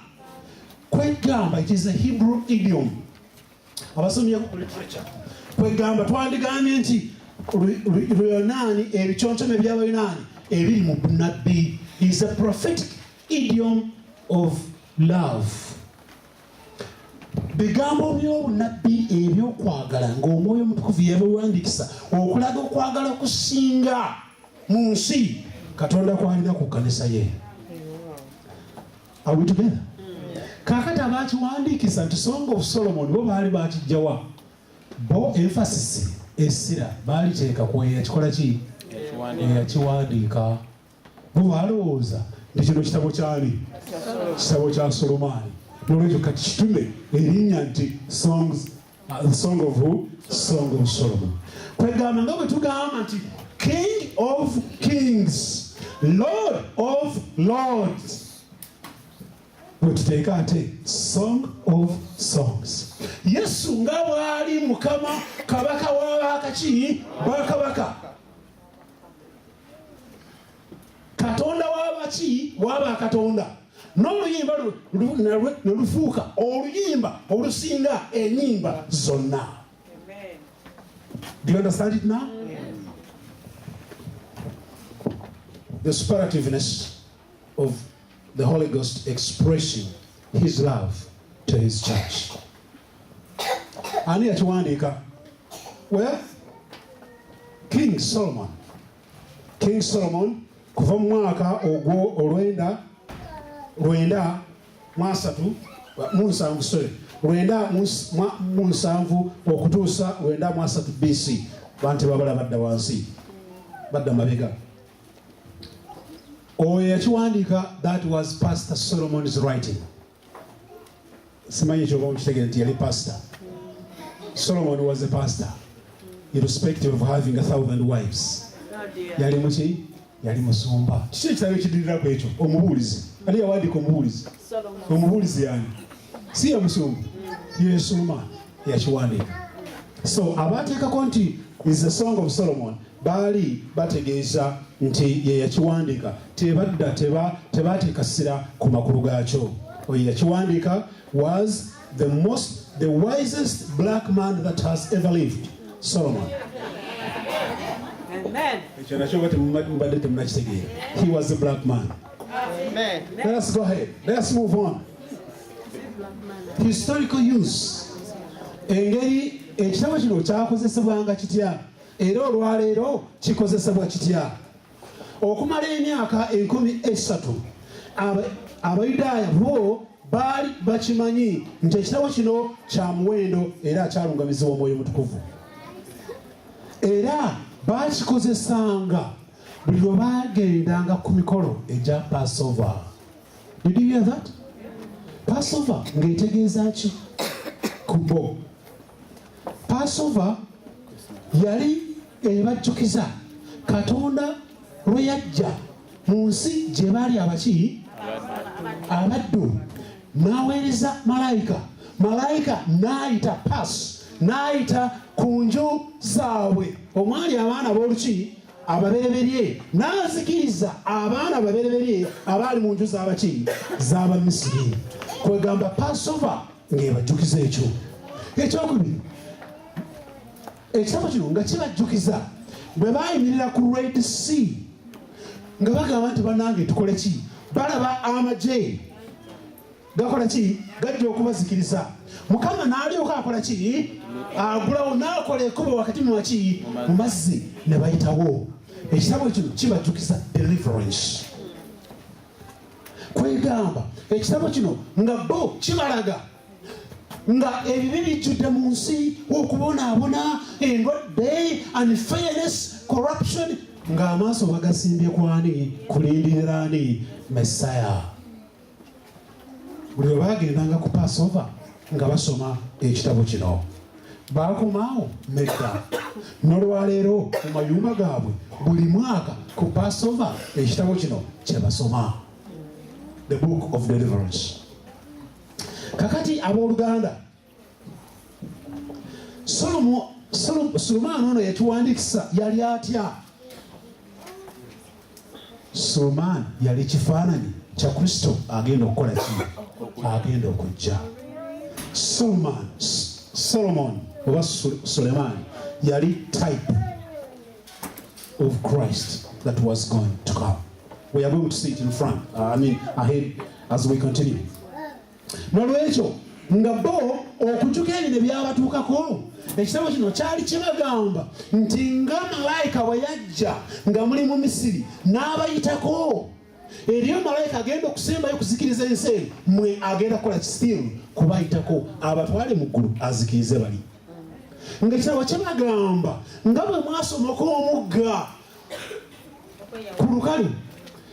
Kwegamba, it is a Hebrew idiom. Abasomye ku literature. Kwegamba twandigambye nti Luyonaani, ebiconcome by'Abayonaani ebiri mu bunnabbi, is a prophetic idiom of love. bigambo by'obunabbi ebyokwagala ng'omwoyo omutukuvu yabiwandiikisa okulaga okwagala okusinga mu nsi Katonda kwalina ku kkanisa ye. Are we together? Kakati abakiwandiikisa nti Song of Solomon bo baali bakijjawa bo emphasis essira baaliteeka ku eyakikola ki eyakiwandiika. Bo balowooza nti kino kitabo kyali kitabo kya Solomaani. Nolwekyo kati kitume erinnya nti Song of Solomon. Kwegamba nga bwe tugamba nti King of Kings, Lord of Lords, bwe tuteeka ate Song of Songs. Yesu nga bwali Mukama kabaka w'abakaki bakabaka, Katonda w'abaki w'abakatonda, n'oluyimba ne lufuuka oluyimba olusinga ennyimba zonna. Do you understand it now? The superlativeness of the Holy Ghost expressing his love to his church. Ani yakiwandiika? Well, King Solomon kuva mu mwaka ogwo olwenda mu nsanvu okutuusa 903 BC. Bantu babala badda wansi, badda mabega. Oyo yakiwandiika, that was Pastor Solomon's writing. Simanyi ekyo omukitegere nti yali pastor. Solomon was a pastor, irrespective of having 1,000 wives. Yali muki? Yali musumba. Kiki ekitabo ekidirira ku ekyo? Omubuulizi. Ali yawandiika omubuulizi. Omubuulizi yani si ya musumba, ye Solomon yakiwandiika. So abateekako nti is the Song of Solomon baali bategeeza nti ye yakiwandiika, tebadda tebateeka ssira ku makulu gaakyo. Oyo yakiwandiika was the wisest black man that has ever lived, Solomon. Amen. He was a black man. Amen. Let us go ahead. Let's move on. Historical use. Engeri ekitabo kino kyakozesebwanga kitya era olwaleero kikozesebwa kitya. Okumala emyaka 13 Abayudaaya bo baali bakimanyi nti ekitabo kino kya muwendo era kyalungamizibwa Omwoyo Mutukuvu, era bakikozesanga buli lwe bagendanga ku mikolo egya Passover. Did you hear that? Passover ng'etegeeza ki ku bo? Passover yali ebajjukiza Katonda lwe yajja mu nsi gye baali abaki abaddu, n'aweereza malayika n'ayita pass, n'ayita ku nju zaabwe omwali abaana b'oluki ababereberye, n'azikiriza abaana ababereberye abaali mu nju z'abaki z'Abamisiri. Kwegamba Passover ng'ebajjukiza ekyo. Ekyokubiri, ekitabo kino nga kibajjukiza bwe baayimirira ku Red Sea nga bagamba nti bannange tukole ki? Balaba amagye gakola ki? Gajja okubazikiriza. Mukama n'alyoka akola ki? Agulawo n'akola ekkubo wakati mu maki mu mazzi ne bayitawo. Ekitabo kino kibajjukiza deliverance. Kwegamba ekitabo kino nga bo kibalaga nga ebibi bijjudde mu nsi, okubonaabona, endwadde, unfairness, corruption, ng'amaaso bagasimbye kwani? Kulindirira ani? Messiah. Buli lwe bagendanga ku Passover nga basoma ekitabo kino baakomaawo medda. N'olwaleero mu mayumba gaabwe buli mwaka ku Passover ekitabo kino kye basoma, the book of deliverance. Kakati abooluganda, Sulemaani ono yakiwandiikisa yali atya? Sulemaani yali kifaananyi kya Kristo agenda okukola ki? Agenda okujja. Solomon oba Sulemaani yali type of Christ that was going to come. We are going to see it in front, ahead as we continue. Nolwekyo nga bo okujjuka ebyo byabatuukako. Ekitabo kino kyali kibagamba nti nga malayika bwe yajja nga muli mu Misiri n'abayitako, eriyo malayika agenda okusembayo okuzikiriza ensi eno, mwe agenda kukola kisiiru kubayitako abatwale mu ggulu azikirize bali. Ng'ekitabo kibagamba nga bwe mwasomoka omugga ku lukalu,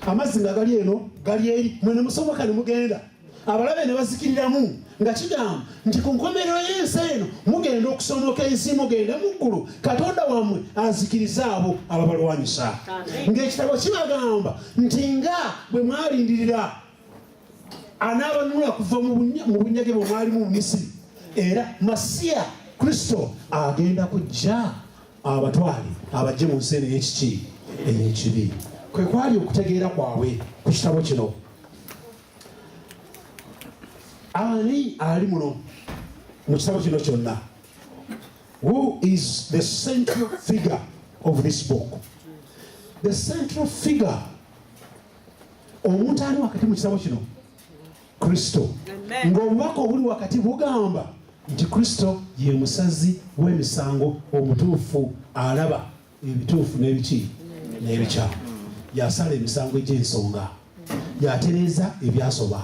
amazzi nga gali eno gali eri, mwe ne musomoka ne mugenda, abalabe ne bazikiriramu, nga kigamba nti ku nkomerero y'ensi eno mugenda okusomoka ensi, mugenda mu ggulu, Katonda wammwe azikiriza abo ababalwanyisa. Ng'ekitabo kibagamba nti nga bwe mwalindirira anaabanunula kuva mu bunyage bwe mwalimu mu Misiri, era Masiya Kristo agenda kujja abatwale abajje mu nsi eno ey'ekiki ey'ekibi. Kwe kwali okutegeera kwabwe ku kitabo kino. Ani ali muno mu kitabo kino kyonna? Who is the central figure of this book? The central figure, omuntu ali wakati mu kitabo kino, Kristo. Ng'obubaka obuli wakati bugamba nti Kristo ye musazi w'emisango omutuufu, alaba ebituufu n'ebiki n'ebikyamu, yasala emisango egy'ensonga, yatereeza ebyasoba,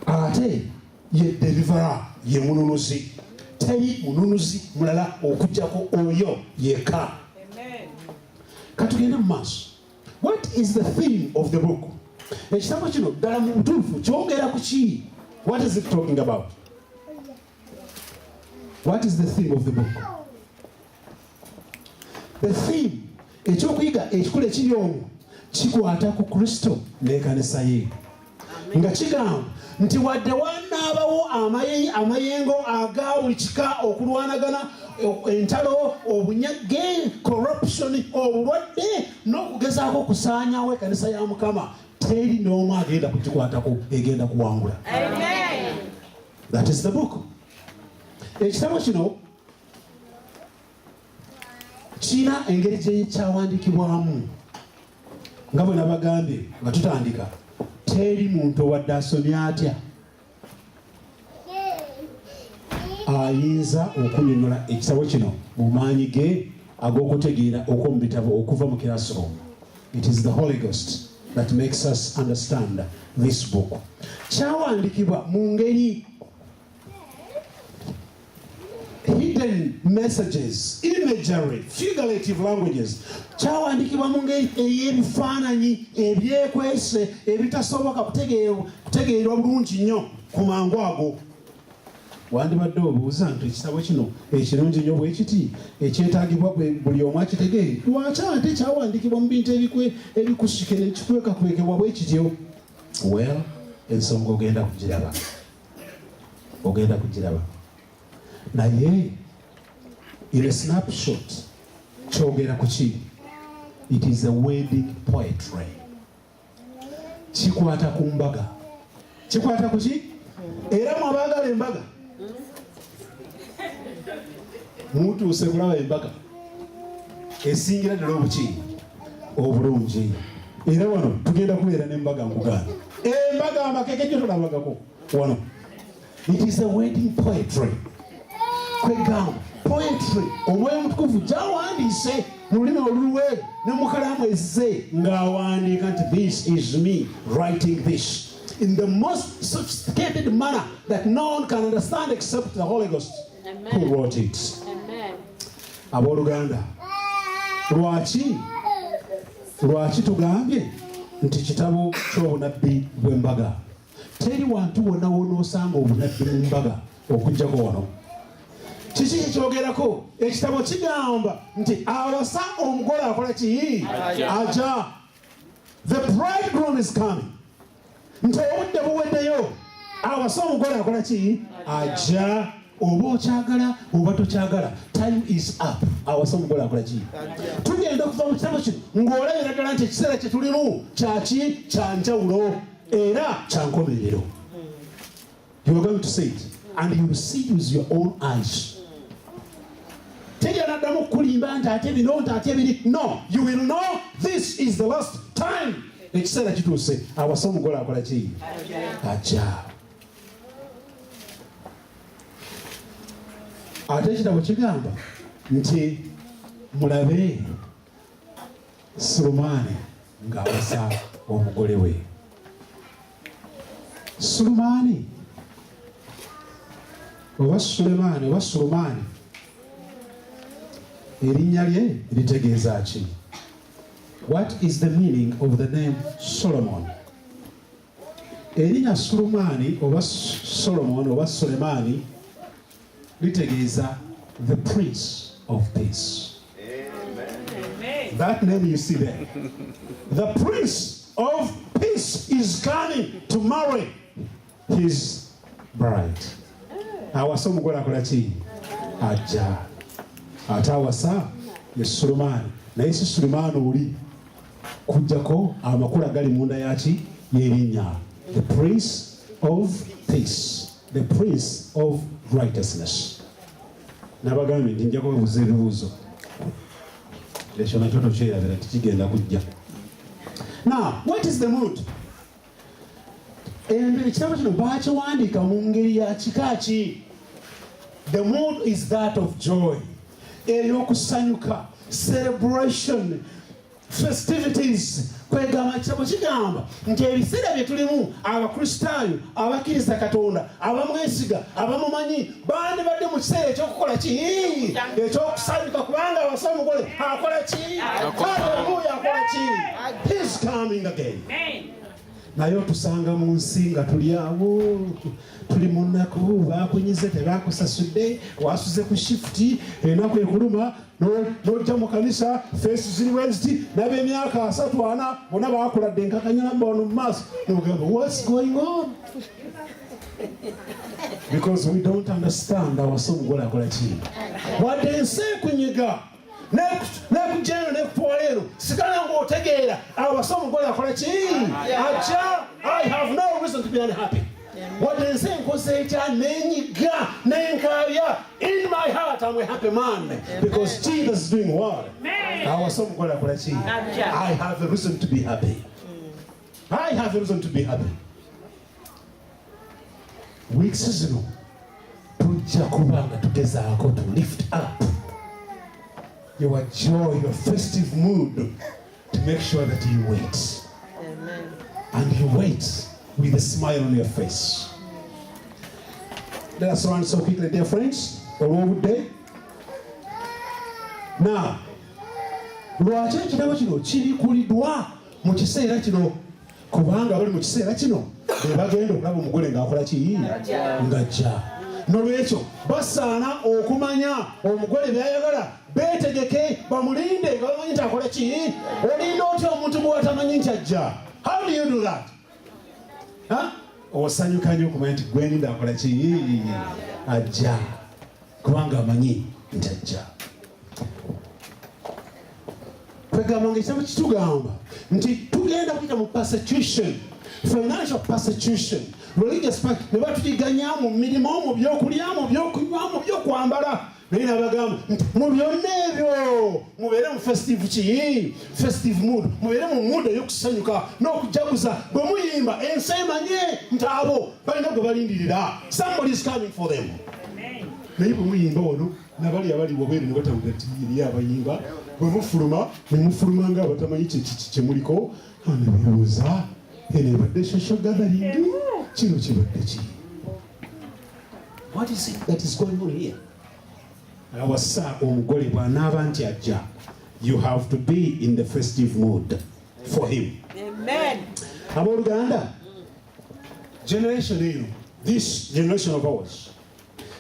ate ye delivera, ye mununuzi. Teri mununuzi mulala okujjako oyo yekka. Katugende mu maaso. What is the theme of the book? Ekitabo kino ddala mu butuufu kyongera ku ki? What is it talking about? What is the theme of the book? The theme, ekyokuyiga ekikulu ekiri omwo kikwata ku Kristo n'ekkanisa ye, nga kigamba nti wadde wanaabawo amayengo aga buli kika okulwanagana, entalo, obunyage, corruption, obulwadde n'okugezaako okusaanyawo ekkanisa ya Mukama, teri n'omu agenda kukikwatako, egenda kuwangula. That is the book. Ekitabo kino kirina engeri gye kyawandiikibwamu. Nga bwe nabagambye nga tutandika, teri muntu wadde asomye atya ayinza okunnyonnyola ekitabo kino mu maanyi ge ag'okutegeera okw'omu bitabo okuva mu classroom. It is the Holy Ghost that makes us understand this book. Kyawandiikibwa mu ngeri hidden messages, imagery, figurative languages. Kyawandiikibwa mu ngeri ey'ebifaananyi ebyekwese ebitasoboka kutegeerwa bulungi nnyo ku mangu ago. Wandibadde obuuza nti ekitabo kino ekirungi nnyo bwe kiti ekyetaagibwa buli omu akitegeere, lwaki ate kyawandiikibwa mu bintu ebikusike nekikwekakwekebwa bwe kityo? Well, ensonga ogenda kugiraba. Naye in a snapshot kyogera ku ki? It is a wedding poetry. Kikwata ku mbaga. Kikwata ku ki? Era mwabaagala embaga mutuuse kulaba embaga esingira ddala obuki obulungi. Era wano tugenda kubeera n'embaga nkuganda. Embaga amakeke gyo tolabagako wano. It is a wedding poetry. Kwegamba poetry, Omwoyo Omutukuvu gyawandiise mu lulimi oluluwe ne mu kalaamu ezze ng'awandiika nti this is me writing this in the most sophisticated manner that no one can understand except the Holy Ghost. Amen. Who wrote it. Amen. Abooluganda, lwaki tugambye nti kitabo ky'obunabbi bw'embaga? Teri wantu wonna w'onoosanga obunabbi mu mbaga okuggyako wano. Kiki ekyogerako? Ekitabo kigamba nti awasa omugole akola ki? Ajja. The bridegroom is coming. Nti obudde buweddeyo, awasa omugole akola ki? Ajja. Oba okyagala oba tokyagala, time is up. Awasa omugole akola ki? Tugenda okuva mu kitabo kino ng'olabira ddala nti ekiseera kye tulimu kyaki? Kya njawulo era kya nkomerero. You are going to see it and you will see it with your own eyes. No, you will know this is the last time ekiseera kituuse awasa omugole akola ki? Ajja. Ate ekitabo kigamba nti mulabe Sulemaani ng'awasa omugole we. Sulemaani oba Sulemaani oba Sulemaani erinnya lye litegeeza ki? What is the meaning of the name Solomon? Erinnya Sulemaani oba Solomon oba Sulemaani litegeeza the Prince of Peace. Amen. That name you see there. The Prince of Peace is coming to marry his bride. Awasa omugole akola ki? Ajja. Ate awasa ye Sulemaani. Naye si Sulemaani oli kujjako amakulu agali munda yaki y'erinnya. The Prince of Peace. The Prince of Righteousness. Nabagambye nti nja kubabuuza ebibuuzo. Ekyo nakyo tokyerabira tikigenda kujja. Now, what is the mood? Ekitabo kino baakiwandiika mu ngeri ya kika ki? The mood is that of joy. Ey'okusanyuka, celebration, festivities. Kwegamba ekitabo kigamba nti ebiseera bye tulimu abakristaayo abakkiriza Katonda abamwesiga abamumanyi bandibadde mu kiseera ekyokukola ki? Ekyokusanyuka kubanga awasa omugole akola ki? Haleluya, akola ki? He's coming again. Naye otusanga mu nsi nga tuli awo, tuli mu nnaku, baakunyize tebaakusasudde, wasuze ku shifuti, enaku ekuluma n'ojja mu kanisa First University n'ab'emyaka 3-4 bonna baakuladde enkakanyala bano mu maaso n'ogamba what's going on? Because we don't understand awasa omugole akola ki? Wadde ensi ekunyiga nekujeno nekutwala eno sigala ng'otegeera awasa omugole akola ki? Ajja. I have no reason to be unhappy. Wadde ensi enkoze etya n'enyiga n'enkaabya, in my heart I'm a happy man because Jesus is doing what? Awasa omugole akola ki? I have a reason to be happy. I have a reason to be happy. Weeks zino tujja kuba nga tugezaako to lift up your joy, your festive mood, to make sure that you wait. Amen. And you wait with a smile on your face. Let us run so quickly, dear friends. All day. Now, lwaki ekitabo kino kirikuliddwa mu kiseera kino? Kubanga bali mu kiseera kino be bagenda okulaba omugole ng'akola ki? Ng'ajja. Nolwekyo basaana okumanya omugole by'ayagala, beetegeke bamulinde nga bamanyi nti akola ki? Olinda otya omuntu bw'atamanyi nti ajja? How do you do that? Osanyuka nnyo okumanya nti gweninda akola ki? Ajja. Kubanga amanyi nti ajja. Kwegamba ng'ekitabo kitugamba nti tugenda kuyita mu persecution, financial persecution, religious ne batugiganya mu mirimu, mu byokulya, mu byokunywa, mu byokwambala. Naye nabagamba nti mu byonna ebyo mubeere mu festive ki? Festive mood. Mubeere mu mood ey'okusanyuka n'okujaguza. Bwe muyimba ensi emanye nti abo balina gwe balindirira. Somebody is coming for them. Naye bwe muyimba ono nabali abali wabweru ne batawulira nti eri abayimba, bwe mufuluma ne mufuluma nga abatamanyi kye muliko, ne beebuuza eno ebadde social gathering, kino kibadde ki? What is it that is going on here? Awasa omugole bw'anaaba nti ajja, you have to be in the festive mood for him. Amen. Abooluganda, generation eno, this generation of ours,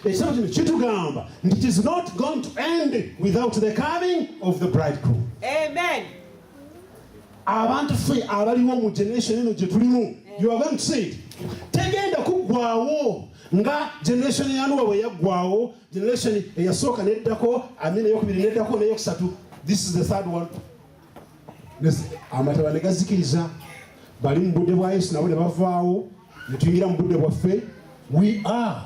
ekitabo kino kitugamba nti it is not going to end without the coming of the bridegroom. Amen. Abantu ffe abaliwo mu generation eno gye tulimu, you are going to see it. Tegenda kuggwaawo nga generation yanuwa bwe yaggwaawo, generation eyasooka neddako, amina eyokubiri neddako n'eyokusatu. This is the third one. Amataba ne gazikiriza, bali mu budde bwa Yesu nabo ne bavaawo, ne tuyingira mu budde bwaffe. We are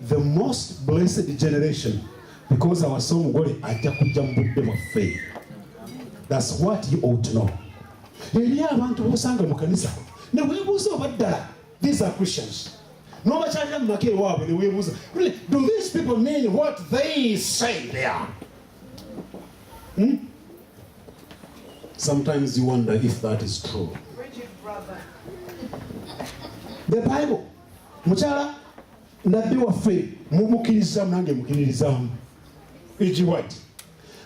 the most blessed generation because awasa omugole ajja kujja mu budde bwaffe. That's what you ought to know. eri abantu bosanga mu kanisa ne weebuuza oba ddala these are Christians n'obakyalira mu maka ewaabwe ne weebuuza really do these people mean what they say they are? Sometimes you wonder if that is true. The Bible mukyala nabbi waffe mumukkiriza nange mukiririzamu Egi White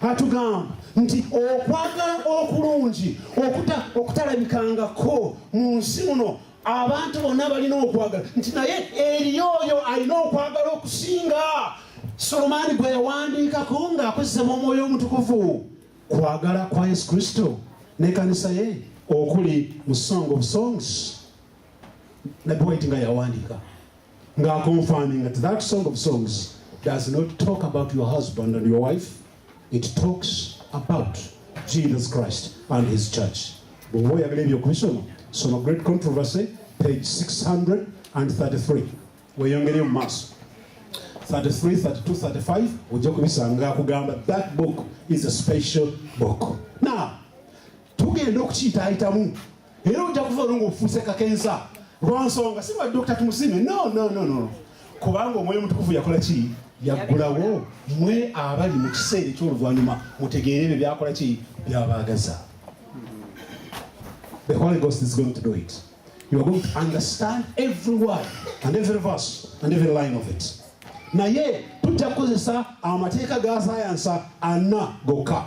atugamba nti okwagala okulungi okutalabikangako mu nsi muno abantu bonna balina okwagala nti naye eri oyo alina okwagala okusinga. Solomaani gwe yawandiikako ng'akozesebwa omwoyo omutukuvu kwagala kwa Yesu Kristo n'ekkanisa ye okuli mu Song of Songs. Nabbi White nga yawandiika ng'aconfirming that that Song of Songs does not talk about your husband and your wife. It talks about Jesus Christ and his church. Bw'oba oyagala ebyokubisoma soma Great Controversy page 633 weeyongereyo mu maaso 33, 32, 35 ojja kubisanga akugamba that book is a special book. Now tugenda okukiyitaayitamu era ojja kuva ng'ofuuse kakensa lwansonga si lwa Dr. Tumusime no kubanga omwoyo omutukuvu yakola ki? Yaggulawo mwe abali mu kiseera eky'oluvannyuma mutegeere ebyo byakola ki? Byabaagaza. The Holy Ghost is going to do it. You are going to understand every word and every verse and every line of it. Naye tujja kukozesa amateeka ga sayansa ana gokka.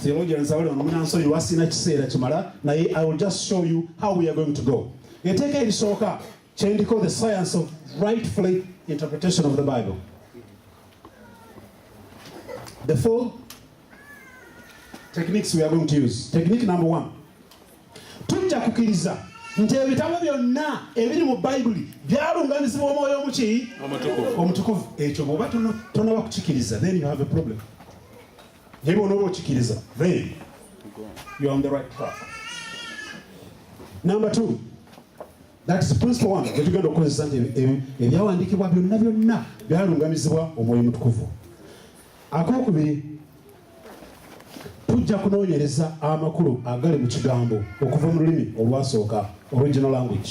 Theologians abali wano munansonyiwa sina kiseera kimala naye I will just show you how we are going to go. Etteeka erisooka kyendiko the science of rightfully interpretation of the Bible. The four techniques we are going to use. Technique number 1. Tujja kukkiriza nti ebitabo byonna ebiri mu Bayibuli byalungamizibwa omwoyo omuki? Omutukuvu. Ekyo bw'oba tonaba kukikkiriza then you have a problem. Naye bw'onooba okikkiriza then you are on the right track. Number 2. That's principle 1. Getugenda okukozesa nti ebyawandiikibwa byonna byalungamizibwa omwoyo omutukuvu. Akokubiri tujja kunoonyereza amakulu agali mu kigambo okuva mu lulimi olwasooka original language.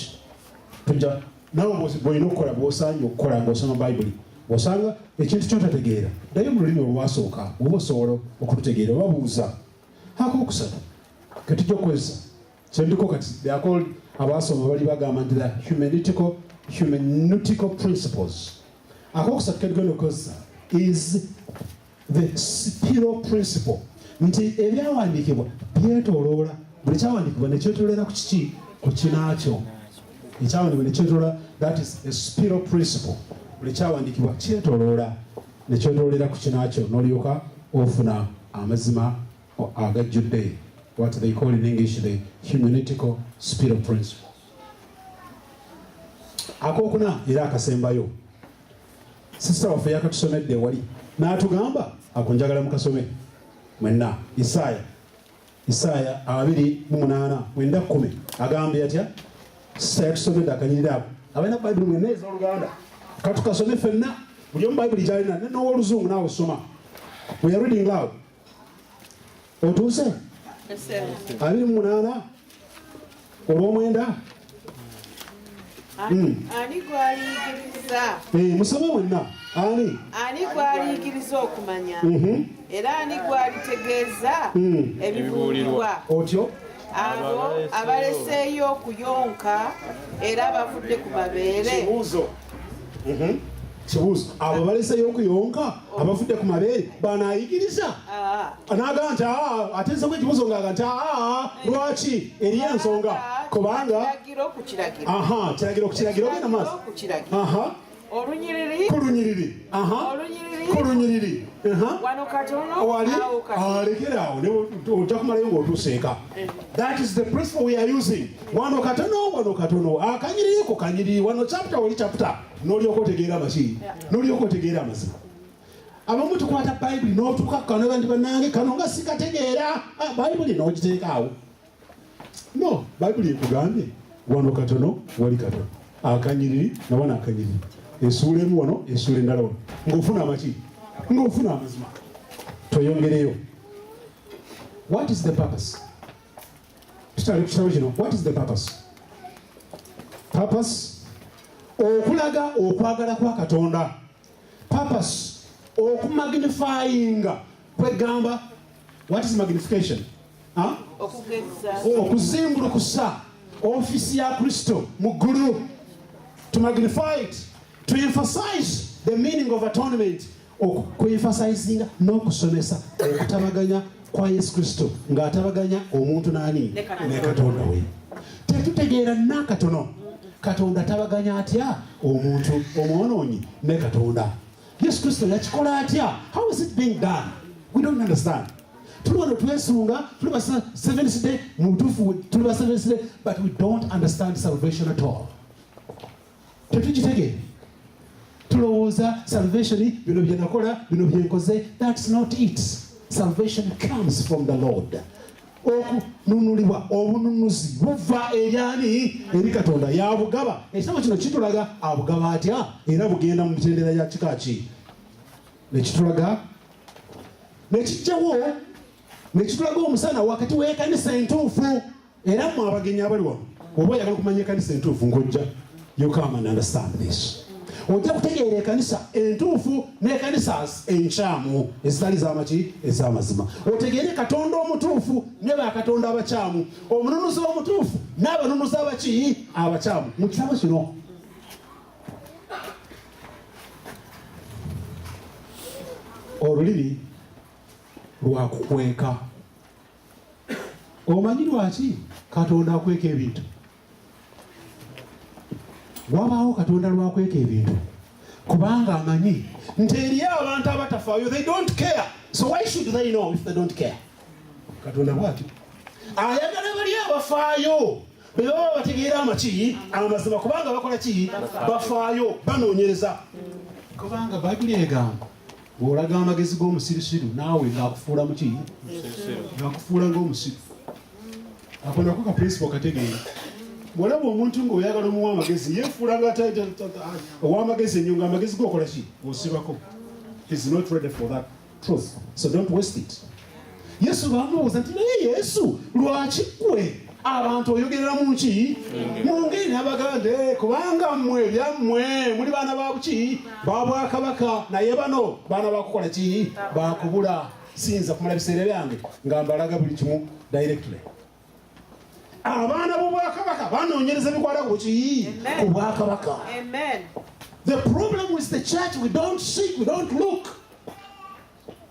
Tujja nawe bw'olina okukola bw'osaanye okukola ng'osoma Bayibuli osanga ekintu ky'otategeera ddayo mu lulimi olwasooka oba osobola okututegeera oba buuza. Akookusatu ke tujja okukozesa kyendiko kati byakol abaasoma bali bagamba nti the humanitical principles. Akookusatu ke tugenda okukozesa is the spiral principle. Nti ebyawandiikibwa byetooloola buli kyawandiikibwa nekyetoolera ku kiki? Ku kinaakyo. Ekyawandiikibwa nekyetoolera, that is a spiral principle. Buli kyawandiikibwa kyetooloola nekyetoolera ku kinaakyo n'olyoka ofuna amazima agajjudde. What they call in English the humanitical spiral principle. Akookuna era akasembayo sisita waffe yakatusomedde wali n'atugamba akunjagala mukasome mwenna Isaaya 28:9 agambye atya? Sisita yatusomedde akanyirira ako abalina Bayibuli mwenna ez'Oluganda katukasome ffenna buli omu Bayibuli gy'alina n'ow'Oluzungu naawe soma. We are reading loud. Otuuse? 28 olw'omwenda. Ani gwaliikiriza? Musome mwenna. Ani gwaliikiriza okumanya era ani gwalitegeeza ebibuulirwa? Otyo abo abaleseeyo okuyonka era bavudde ku mabeere. Kibuuzo. Abo baleseeyo okuyonka abavudde ku mabeere banaayigiriza? N'agamba nti atezeeko ekibuuzo ng'aga nti lwaki? Eriyo ensonga kubanga kiragiro ku kiragiro ogenda maaso olunyiriri ku lunyiriri ku lunyiriri wano katono wali alekeraawo ojja kumalayo ng'otuuseeka. That is the principle we are using. Wano katono akanyiriri ku kanyiriri wano chapter oli chapter n'olyoka otegeera amaki n'olyoka otegeera amazima. Abamu tukwata Bayibuli n'otuuka kano nti bannange kano nga sikategeera Bayibuli n'ogiteekaawo. No, Bayibuli ekugambye wano katono wali katono akanyiriri na wana akanyiriri esuula emu wano esuula endala wano ng'ofuna amaki ng'ofuna amazima. Tweyongereyo What is the purpose? What is the purpose? Purpose okulaga okwagala kwa Katonda. Purpose okumagnifyinga kwegamba. What is magnification? Okuzimbulukusa ofisi ya Kristo mu ggulu. To magnify it, to emphasize the meaning of atonement. Okuemphasizing n'okusomesa okutabaganya kwa Yesu Kristo ng'atabaganya omuntu n'ani ne Katonda we. Tetutegeera nakatono Katonda tabaganya atya omuntu omwonoonyi ne Katonda. Yesu Kristo yakikola atya? How is it being done? We don't understand. Tuli twesunga, tuli ba seventh day, mutufu tuli ba seventh day, but we don't understand salvation at all. Tetugitegeera. Tulowooza salvation bino bye nakola bino bye nkoze. That's not it. Salvation comes from the Lord. Okununulibwa obununuzi buva eryani eri Katonda yabugaba. Ekitabo kino kitulaga abugaba atya era bugenda mu mitendera ya kika ki. Nekitulaga nekijjawo nekitulaga omusana wakati w'ekkanisa entuufu era mu abagenyi abali wano oba oyagala okumanya ekkanisa entuufu ng'ojja. You come and understand this. Ojja kutegeera ekkanisa entuufu n'ekkanisa enkyamu ezitali z'amaki ez'amazima. Otegeere Katonda omutuufu ne bakatonda abakyamu, omununuzi omutuufu n'abanunuzi abaki abakyamu. Mu kitabo kino olulimi lwakukweka. Omanyi lwaki Katonda akweka ebintu? Wabaawo Katonda lwakweka ebintu kubanga amanyi nti eriyo abantu abatafaayo. They don't care. So why should they know if they don't care? Katonda bwati ayagala bali abafaayo bebaba bategeera amaki amazima kubanga bakola ki bafaayo banoonyereza. Kubanga Bayibuli egamba bw'olaga amagezi g'omusirusiru naawe ng'akufuula muki ng'akufuula ng'omusiru. Ako nako ka principle kategeera. Bw'olaba omuntu ng'oyagala omuwa amagezi yeefuula ow'amagezi ennyo ng'amagezi g'okola ki osibako. He's not ready for that truth, so don't waste it. Yesu baamubuuza nti naye Yesu lwaki ggwe abantu oyogerera mu ki mu ngeri abagande kubanga mmwe ebyammwe muli baana ba buki ba bwakabaka naye bano baana bakukola ki bakubula. Siyinza kumala biseera byange nga mbalaga buli kimu directly. Abaana b'obwakabaka banoonyereza bikwata ku ki ku bwakabaka. The problem with the church, we don't seek, we don't look,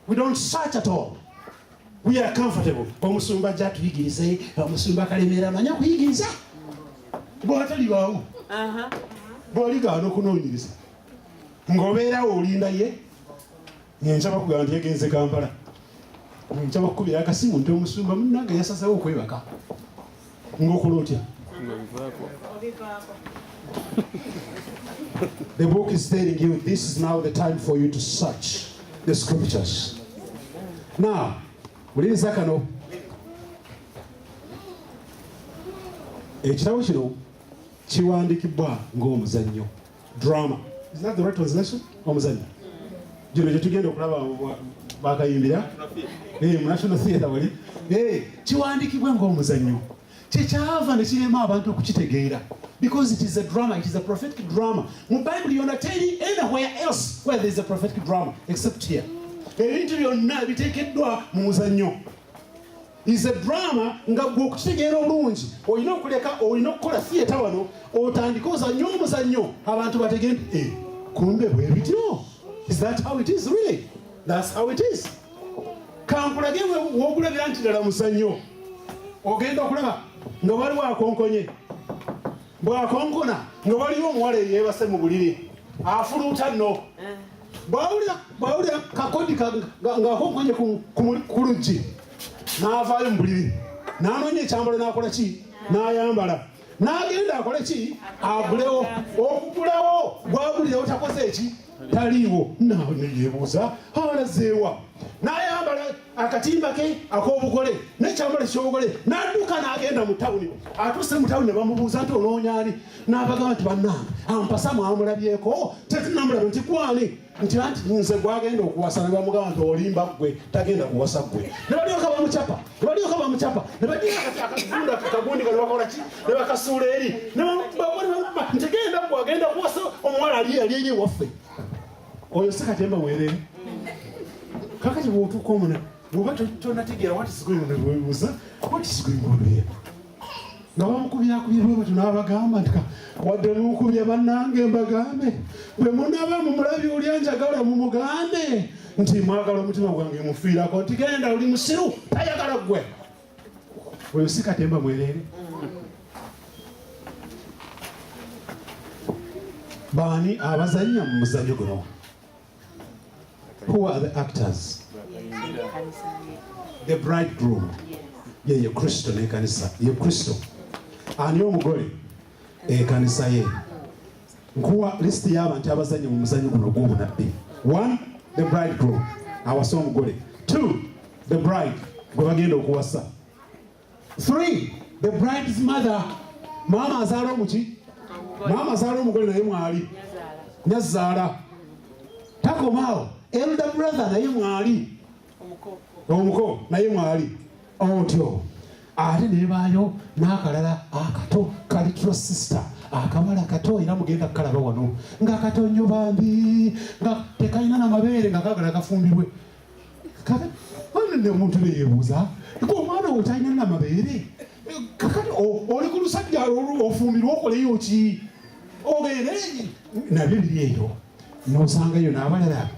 we don't search at all. We are comfortable. Omusumba ajja tuyigirize, omusumba Kalemeera amanya kuyigiriza. Bw'atali baawo bw'oligaana okunoonyereza ng'obeerawo olinda ye nyenkya bakugamba nti yagenze Kampala, nyenkya bakukubira akasimu nti omusumba munnange yasazeewo okwebaka. Ng'okola otya? The book is telling you this is now the time for you to search the scriptures. Now, uliriza kano ekitabo kino kiwandiikibwa ng'omuzannyo, drama. Is that the right translation? Omuzannyo gino gye tugenda okulaba bakayimbira mu National Theatre wali kiwandiikibwa ng'omuzannyo. Kyekyava ne kirema abantu okukitegeera because it is a drama, it is a prophetic drama. Mu Bible yonna teri anywhere else where there is a prophetic drama except here. Ebintu byonna biteekeddwa mu muzannyo. Is a drama nga gwe okukitegeera obulungi olina okukola theatre wano otandika ozannyo omuzannyo abantu bategende kumbe bwe bityo. Is that how it is really? That's how it is. Kankulage w'okulabira nti ddala muzannyo ogenda okulaba nga waliwo akonkonye, bw'akonkona nga waliwo omuwala eyeebase mu buliri afuluuta nno, bw'awulira kakodi ng'akonkonye ku luggi n'avaayo mu buliri n'anoonya ekyambalo n'akola ki n'ayambala n'agenda akole ki agulewo. Okugulawo gw'agulirawo takoze eki taliiwo. Naawe neyeebuuza alazeewa n'ayambala akatimba ke ak'obugole n'ekyambalo ky'obugole n'adduka n'agenda mu tawuni. Atuuse mu tawuni ne bamubuuza nti onoonya ani? N'abagamba nti bannange ampasa mwamulabyeko tetunamulaba nti gwani nti anti nze gwagenda okuwasa. Ne bamugamba nti olimba ggwe tagenda kuwasa ggwe. Ne balyoka bamucapa ne bagira akagunda kagundi nga ne bakola ki ne bakasuula eri ne bamugamba nti genda ggwe agenda kuwasa omuwala ali eri ewaffe. Oyo si Katemba mwerere. Kakati bw'otuuka omuna bw'oba tonategeera what is going on bwebuuza what is going on here. Nga bamukubyaakubye bwe batyo n'abagamba nti wadde mukubye bannange mbagambe bwe munaaba mumulabye oli anjagala mumugambe nti mwagala omutima gwange mufiirako nti genda oli musiru tayagala ggwe. Oyo si Katemba mwerere. Baani abazannya mu muzannyo guno? Who are the actors? The bridegroom. Ye Kristo n'ekanisa. Ye Kristo. Ani omugole? Ekanisa ye. Nkuwa list y'abantu abazannya mu muzannyo guno gw'obunabbi. 1. The bridegroom. Awasa omugole. 2. The bride. Gwe bagenda okuwasa. 3. The bride's mother. Maama azaala omuki? Maama azaala omugole naye mwali. Nyazaala. Takomaawo. Elder brother naye mwali. Omuko naye mwali. Otyo. Ate nebaayo n'akalala akato ka little sister. Akamala kato era mugenda kukalaba wano. Nga katonyo bambi. Nga tekayina n'amabeere nga kaagala kafumbirwe. Kale, ne omuntu ne yeebuuza. Ko omwana wo talina n'amabeere. Kakati oli ku lusajja ofumbirwe okoleyo ki? Ogende nabyo biri eyo. N'osangayo n'abalala.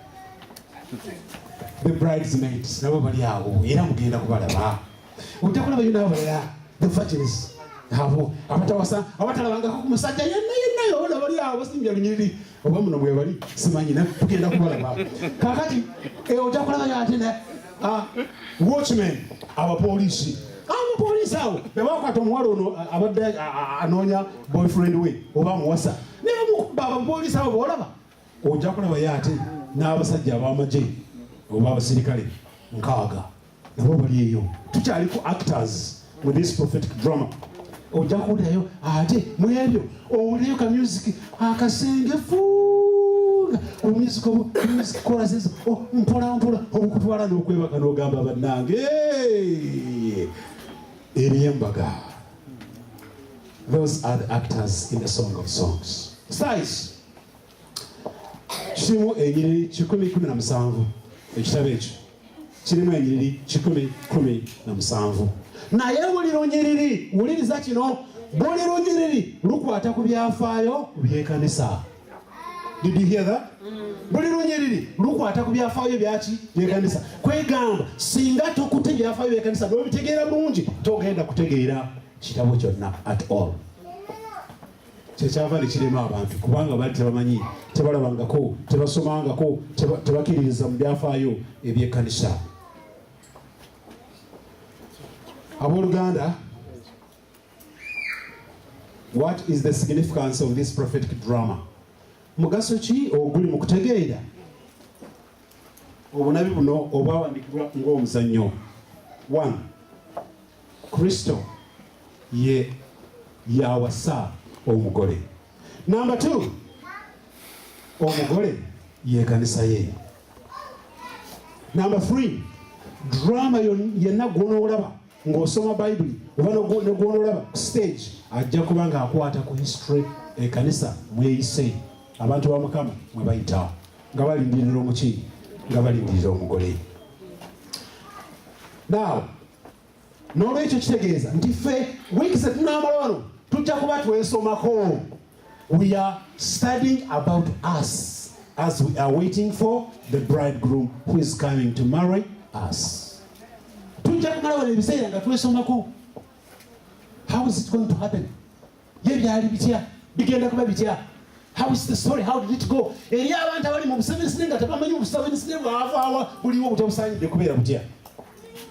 The bridesmaids nabo bali awo era mugenda kubalaba. Ojja kulabayo n'abalala the virgins abo abatalabangako ku musajja yenna yona bali awo basimbya lunyiriri oba muno mwe bali simanyi na tugenda kubalaba. Kakati ojja kulabayo ate ne watchmen abapoliisi awo bebakwata omuwala ono abadde anoonya boyfriend we oba amuwasa ne bamukuba abapoliisi abo boolaba. Ojja kulabayo ate n'abasajja ab'amagye oba abasirikale 6 nabo bali eyo. Tukyali ku actors with this prophetic drama. Ojja kuwulirayo ate mu ebyo owulirayo ka music akasengefu music choruses mpola okutwala n'okwebaka n'ogamba bannange eryembaga. Those are the actors in the Song of Songs. Size kirimu enyiriri 117. Ekitabo ekyo kirimu enyiriri 117. Naye buli lunyiriri wuliriza kino buli lunyiriri lukwata ku byafaayo by'ekanisa. Did you hear that? Buli lunyiriri lukwata ku byafaayo byaki by'ekanisa. Kwegamba singa tokute byafaayo by'ekanisa n'obitegeera bulungi togenda kutegeera kitabo kyonna at all. Kyekyava ne kirema abantu kubanga bali tebamanyi tebalabangako tebasomangako tebakiririza mu byafaayo eby'ekkanisa. Abooluganda, what is the significance of this prophetic drama? Mugaso ki oguli mu kutegeera obunabi buno obwawandikibwa ng'omuzannyo? 1. Kristo ye yawasa omugole. Number 2, omugole yekanisa ye. Number 3, drama yenna gwonoolaba ng'osoma Bible oba negwonoolaba ku stage ajja kuba ng'akwata ku history ekanisa mweyise abantu ba Mukama mwe bayita nga balindirira omuki nga balindirira omugole. Now n'olwekyo kitegeeza nti ffe wiiki ze tunaamala wano tujja kuba twesomako. We are studying about us as we are waiting for the bridegroom who is coming to marry us. Tujja kumala wano ebiseera nga twesomako. How is it going to happen? Ye byali bitya? Bigenda kuba bitya? How is the story? How did it go? Eri abantu abali mu busevensi nga tebamanyi obusevensi bwavaawa buliwo obutabusaanyidde kubeera butya.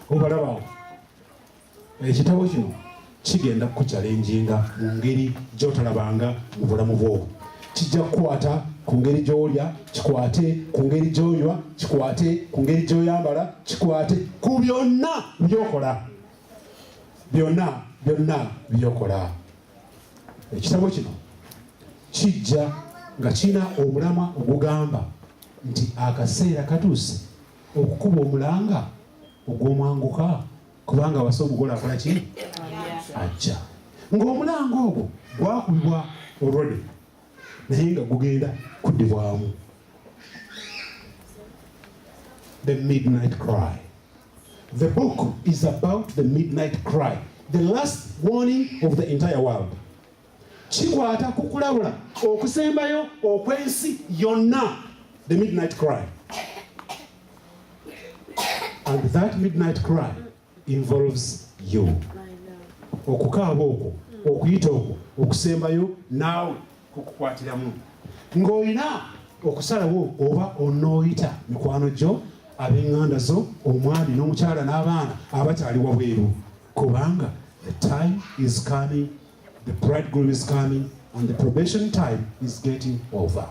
Obalabawo. Ekitabo kino kigenda kukyalenjinga mu ngeri gy'otalabanga mu bulamu bwo. Kijja kukwata ku ngeri gy'olya kikwate, ku ngeri gy'onywa kikwate, ku ngeri gy'oyambala kikwate, ku byonna by'okola, byonna by'okola. Ekitabo kino kijja nga kina omulamwa ogugamba nti akaseera katuuse okukuba omulanga ogw'omwanguka, kubanga wasa omugole akola ki? Ajja. Ng'omulanga ogwo gwakubibwa olwode naye nga gugenda kuddibwamu. The midnight cry. The book is about the midnight cry, the last warning of the entire world. Kikwata kukulabula okusembayo okwensi yonna, the midnight cry. And that midnight cry involves you. Okukaaba okwo, okuyita okwo, okusembayo naawe kukukwatiramu. Ng'olina okusalawo oba onooyita mikwano gyo, ab'eŋŋanda zo, omwami n'omukyala n'abaana abakyali wabweru. Kubanga the time is coming, the bridegroom is coming, and the probation time is getting over.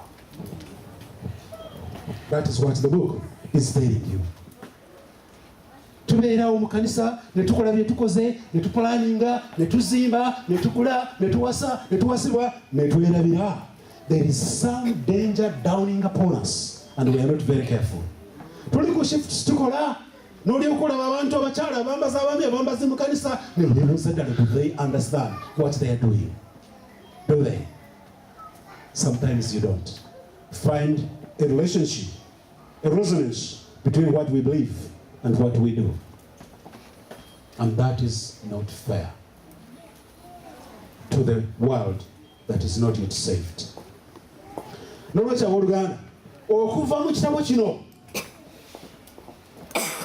That is what the book is telling you. Tubeerawo mu kanisa ne tukola bye tukoze, ne tupulaninga, ne tuzimba, ne tukula, ne tuwasa, ne tuwasibwa, ne twerabira. There is some danger dawning upon us, and we are not very careful. Tuli ku shifts tukola, n'oli okulaba abantu abakyala abambaza abaami abambazi mu kanisa, ne lero do they understand what they are doing? Do they? Sometimes you don't. Find a relationship, a resonance between what we believe and what we do. And that is not fair to the world that is not yet saved. Nolwekyo abooluganda, okuva mu kitabo kino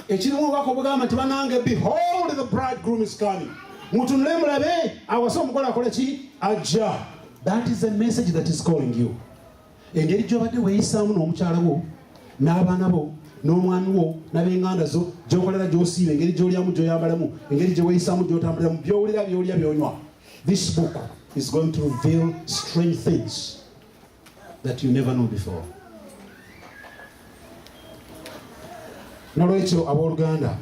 ekirimu obubaka obugamba nti banange, behold the bridegroom is coming. Mutunule mulabe awasa omugole akola ki? Ajja. That is a message that is calling you. Engeri gy'obadde weeyisaamu n'omukyala wo n'abaana bo n'omwami wo n'ab'eŋŋanda zo, gy'okolera gy'osiiba, engeri gy'olyamu gy'oyambalamu, engeri gye weeyisaamu gy'otambuliramu, by'owulira by'olya by'onywa. This book is going to reveal strange things that you never knew before. Nolwekyo abooluganda,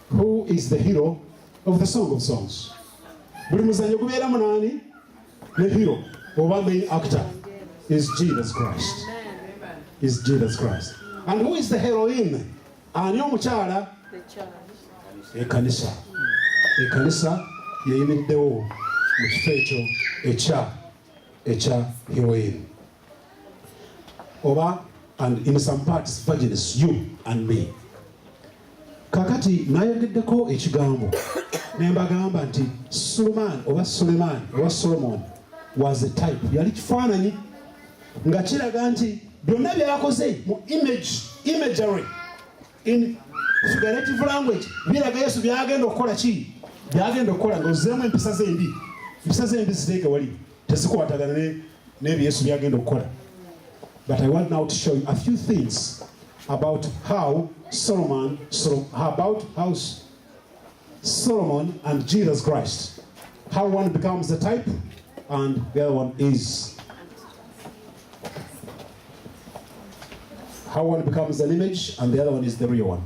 who is the hero of the Song of Songs? Buli muzannyo gubeeramu nani? The hero oba main actor is Jesus Christ. Is Jesus Christ. And who is the heroine? Ani omukyala? Ekkanisa. Ekkanisa yeyimiriddewo mu kifo ekyo ekya heroine. Oba, and in some parts, virgins, you and me. Kakati nayogeddeko ekigambo nembagamba nti Suleiman oba Solomon was a type, yali kifaananyi nga kiraga nti byonna byakoze mu imagery, in figurative language, biraga Yesu byagenda okukola ki? Byagenda okukola ng'ozzeemu empisa z'embi ziteeke wali, tezikwatagana n'ebyo Yesu byagenda okukola. But I want now to show you a few things about how Solomon and Jesus Christ, how one becomes the type and the other one is, how one becomes an image and the other one is the real one.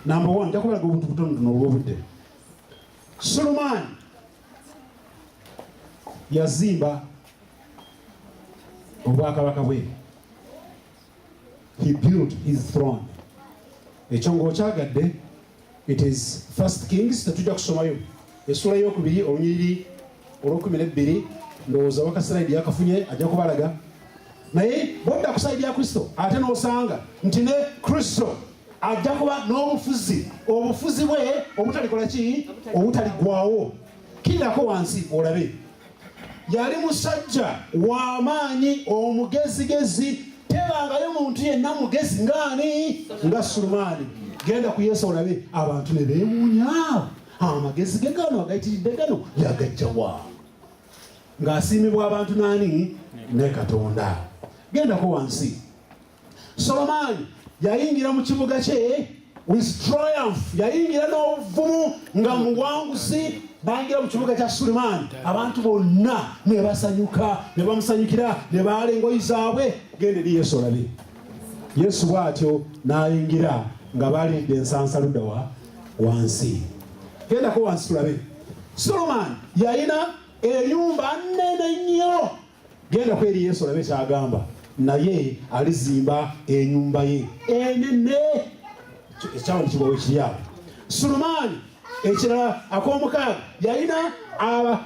Number one, Solomon yazimba obwakabaka bwe. He built his throne. Ekyongo kyagadde, it is 1 Kings, tetujja kusomayo essula y'okubiri olunyiriri olw'12, ndowooza wakasirayidi yakafunye ajja kubalaga. Naye bodda ku sayidi ya Kristo ate n'osanga nti ne Kristo ajja kuba n'obufuzi, obufuzi bwe obutalikola ki? Obutaligwawo. Kirirako wansi olabe. Yali musajja w'amaanyi, omugezigezi, tebangayo muntu yenna mugezi ng'ani? Nga Sulemaani. Genda ku Yesu olabe, abantu ne beewuunya, amagezi ge gano agayitiridde gano yagajja wa? Ng'asiimibwa abantu nani? Ne Katonda. Gendako wansi. Sulemaani yayingira mu kibuga kye with triumph, yayingira n'obuvumu nga muwanguzi, bangira mu kibuga kya Sulemaani abantu bonna ne basanyuka ne bamusanyukira ne baala engoyi zaabwe. Genda eri Yesu olabe. Yesu bw'atyo n'ayingira nga balidde ensansa ludda wansi. Gendako wansi tulabe. Sulemaani yalina ennyumba nnene nnyo. Gendako eri Yesu olabe kyagamba. Naye alizimba ennyumba ye enene. Ekyawo kibawe kiri awo. Sulemaani ekirala ak'omukaaga yalina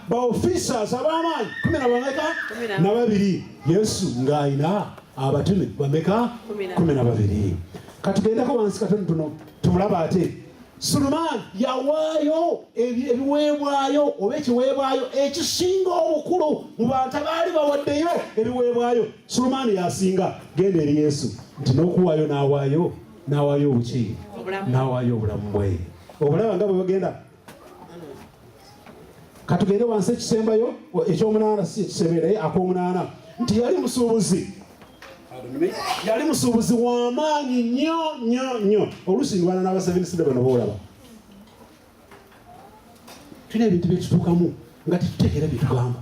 ba officers ab'amaanyi 12. Yesu ng'ayina abatume bameka 12. Katugendako wansi katono tuno tumulaba ate. Sulemaani yawaayo ebiweebwayo oba ekiweebwayo ekisinga obukulu mu bantu abaali bawaddeyo ebiweebwayo. Sulemaani yasinga. Genda eri Yesu nti n'okuwaayo n'awaayo obuki? N'awaayo obulamu bwe. Obulaba nga bwe bagenda. Katugende wansi ekisembayo ekyomunaana si ekisembayo ak'omunaana nti yali musuubuzi. Yali musuubuzi w'amaanyi nnyo. Oluusi ndwana n'abaseventisida bano boolaba. Tulina ebintu bye tutuukamu nga tetutegeera bye tugamba.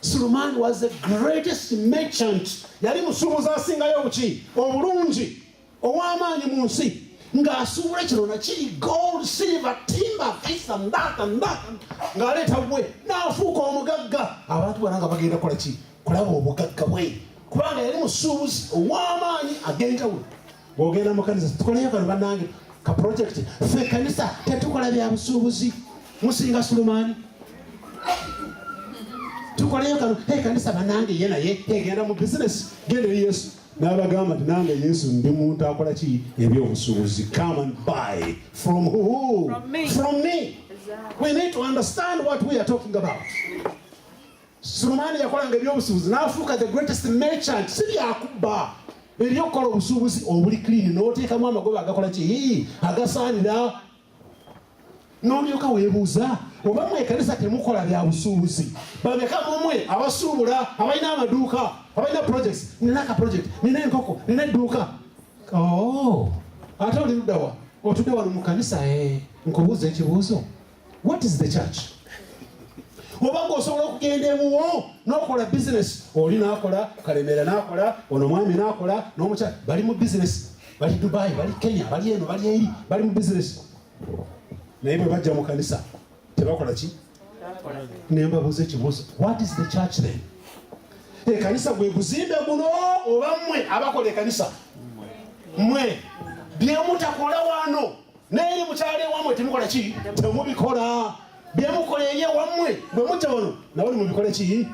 Sulemaani was the greatest merchant. Yali musuubuzi asingayo obuki? Obulungi ow'amaanyi mu nsi. Ng'asuubula kino nakiri gold, silver, timber, this and that and that. Ng'aleeta bwe n'afuuka omugagga. Abantu bana nga bagenda kola ki? Kulaba obugagga bwe. Kubanga yali musuubuzi ow'amaanyi ag'enjawulo. Bw'ogenda mu kanisa tukoleyo kano bannange ka project. Ffe kanisa tetukola bya busuubuzi. Musinga Sulemaani. Tukoleyo kano kanisa bannange ye naye egenda mu business. Genda eri Yesu. N'abagamba nti nange Yesu ndi muntu akola ki? Ebyobusuubuzi. Come and buy. From who? From me. We need to understand what we are talking about. Sulemaani yakolanga ebyobusuubuzi n'afuuka the greatest merchant. Si byakubba ebyokukola obusuubuzi obuli clean n'oteekamu amagoba agakola ki? Agasaanira. N'olyoka weebuuza oba mwe ekanisa temukola bya busuubuzi. Bameka mumwe abasuubula abalina amaduuka abalina projects. Nina aka project, nina enkoko, nina edduuka. Ate oli luddawa? Otudde wano mu kanisa nkubuuza ekibuuzo. What is the church? Oba ng'osobola okugenda emuwo n'okola business. Oli n'akola, Kalemera n'akola, ono mwami n'akola, n'omukyala bali mu business. Bali Dubai, bali Kenya, bali eno, bali eri, bali mu business. Naye bwe bajja mu kanisa tebakola ki? Ne mbabuuza ekibuuzo. What is the church then? Ekanisa gwe buzimbe guno oba mmwe abakola ekanisa? Mmwe bye mutakola wano n'eri mukyala ewammwe temukola ki? Temubikola. Bye mukola eri ewammwe bwe mujja wano nawe mubikole ki?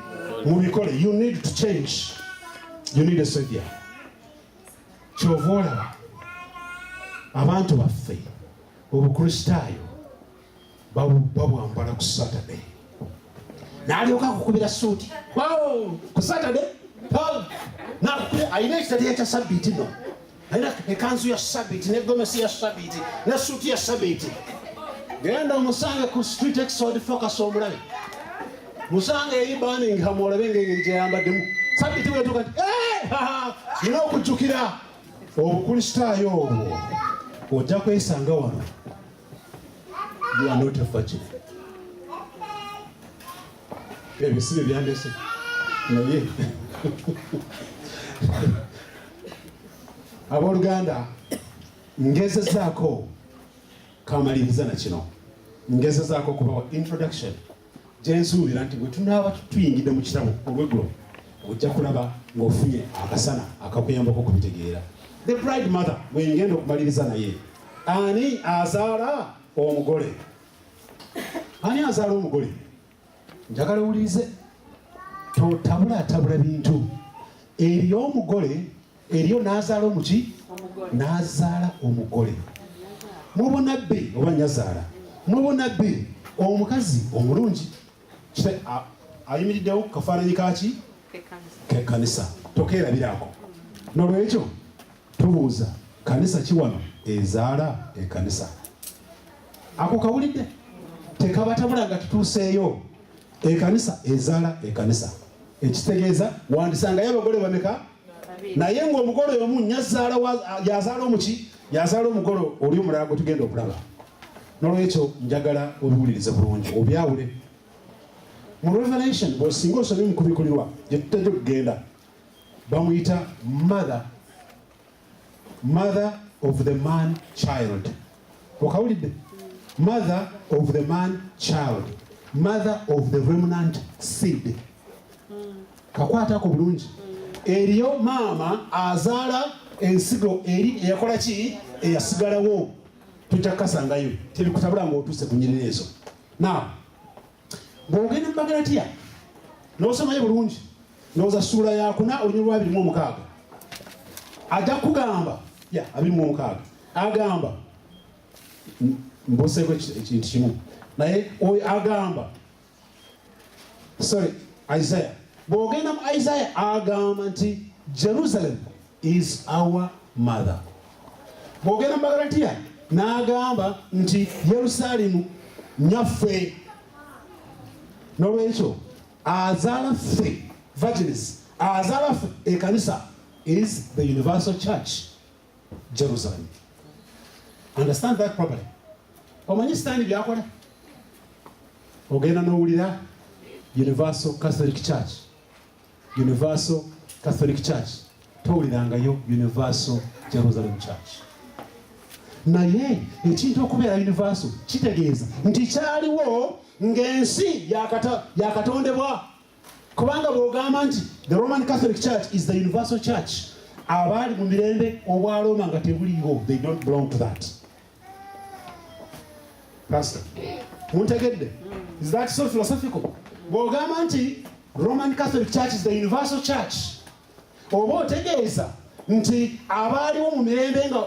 Mubikole. You need to change. You need a savior. Kyova olaba abantu baffe obukristaayo babwambala ku Saturday. N'alyoka akukubira suuti. Ku Saturday alina ekitali ekya Sabbiiti no. Alina ekanzu ya Sabbiiti n'eggomesi ya Sabbiiti ne suuti ya Sabbiiti. Genda omusange ku street Exod Focus omulabe. Musange eri Burning Ham olabe engeri gye yambaddemu. Sabbiiti bwetuuka nti nina okujjukira obukristaayo obwo. Ojja kwesanga wano. You are not a virgin. Ebisibe byandese naye abooluganda ngezezaako kamaliriza na kino. Ngezezaako kubawa introduction gyensuubira nti bwe tunaaba tuyingidde mu kitabo olweggulo ojja kulaba ng'ofunye akasana akakuyambako kubitegeera. The bride mother bwe ngenda okumaliriza naye ani azaala omugole? Ani azaala omugole? Njagala owulirize totabulatabula bintu. Eriyo omugole, eriyo n'azaala omuki? N'azaala omugole. Mubona bbe oba nyazaala. Mubona bbe omukazi omulungi ayimiriddewo ku kafaananyi kaki? K'ekkanisa. Tokeerabirako. N'olwekyo tubuuza kanisa ki wano ezaala ekkanisa? Ako kawulidde? Tekabatabula nga tutuuseeyo. Ekkanisa ezaala ekkanisa. Ekitegeeza wandisangayo abagole bameka? Naye ng'omugole omu yazaala omuki? Yazaala omugole oli omulala gwe tugenda okulaba. Nolwekyo njagala obiwulirize bulungi obyawule. Mu Revelation bw'osinga osomye mu kubikulirwa gye tutadde okugenda bamuyita mother of the man child. Okawulidde? Mother of the man child, mother of the remnant seed. Kakwatako bulungi. Eriyo maama azaala ensigo eri eyakola ki eyasigalawo tujakasangayo tebikutabula ng'otuuse ku nnyiriri ezo. Now bw'ogenda mu Magalatiya n'osomayo bulungi n'oza ssuula ya 4 olunyiriri lwa 26 ajja kugamba 26 agamba mboseeko ekintu kimu naye oyo agamba Isaiah bw'ogenda mu Isaiah agamba nti Jerusalem is our mother. Bw'ogenda mu Magalatiya n'agamba nti Yerusalemu nyaffe. Nolwekyo azaala ffe virgins azaala ffe ekanisa is the universal church Jerusalem. Understand that properly. Omanyi stand byakola ogenda n'owulira Universal Catholic Church, Universal Catholic Church, towulirangayo Universal Jerusalem Church. Naye ekintu okubeera universal kitegeeza nti kyaliwo ng'ensi yakatondebwa. Kubanga bw'ogamba nti the Roman Catholic Church is the universal church, abaali mu mirembe obwa Roma nga tebuliiwo, they don't belong to that. Pastor, muntegedde? Is that so philosophical? Bw'ogamba nti Roman Catholic Church is the universal church, oba otegeeza nti abaaliwo mu mirembe nga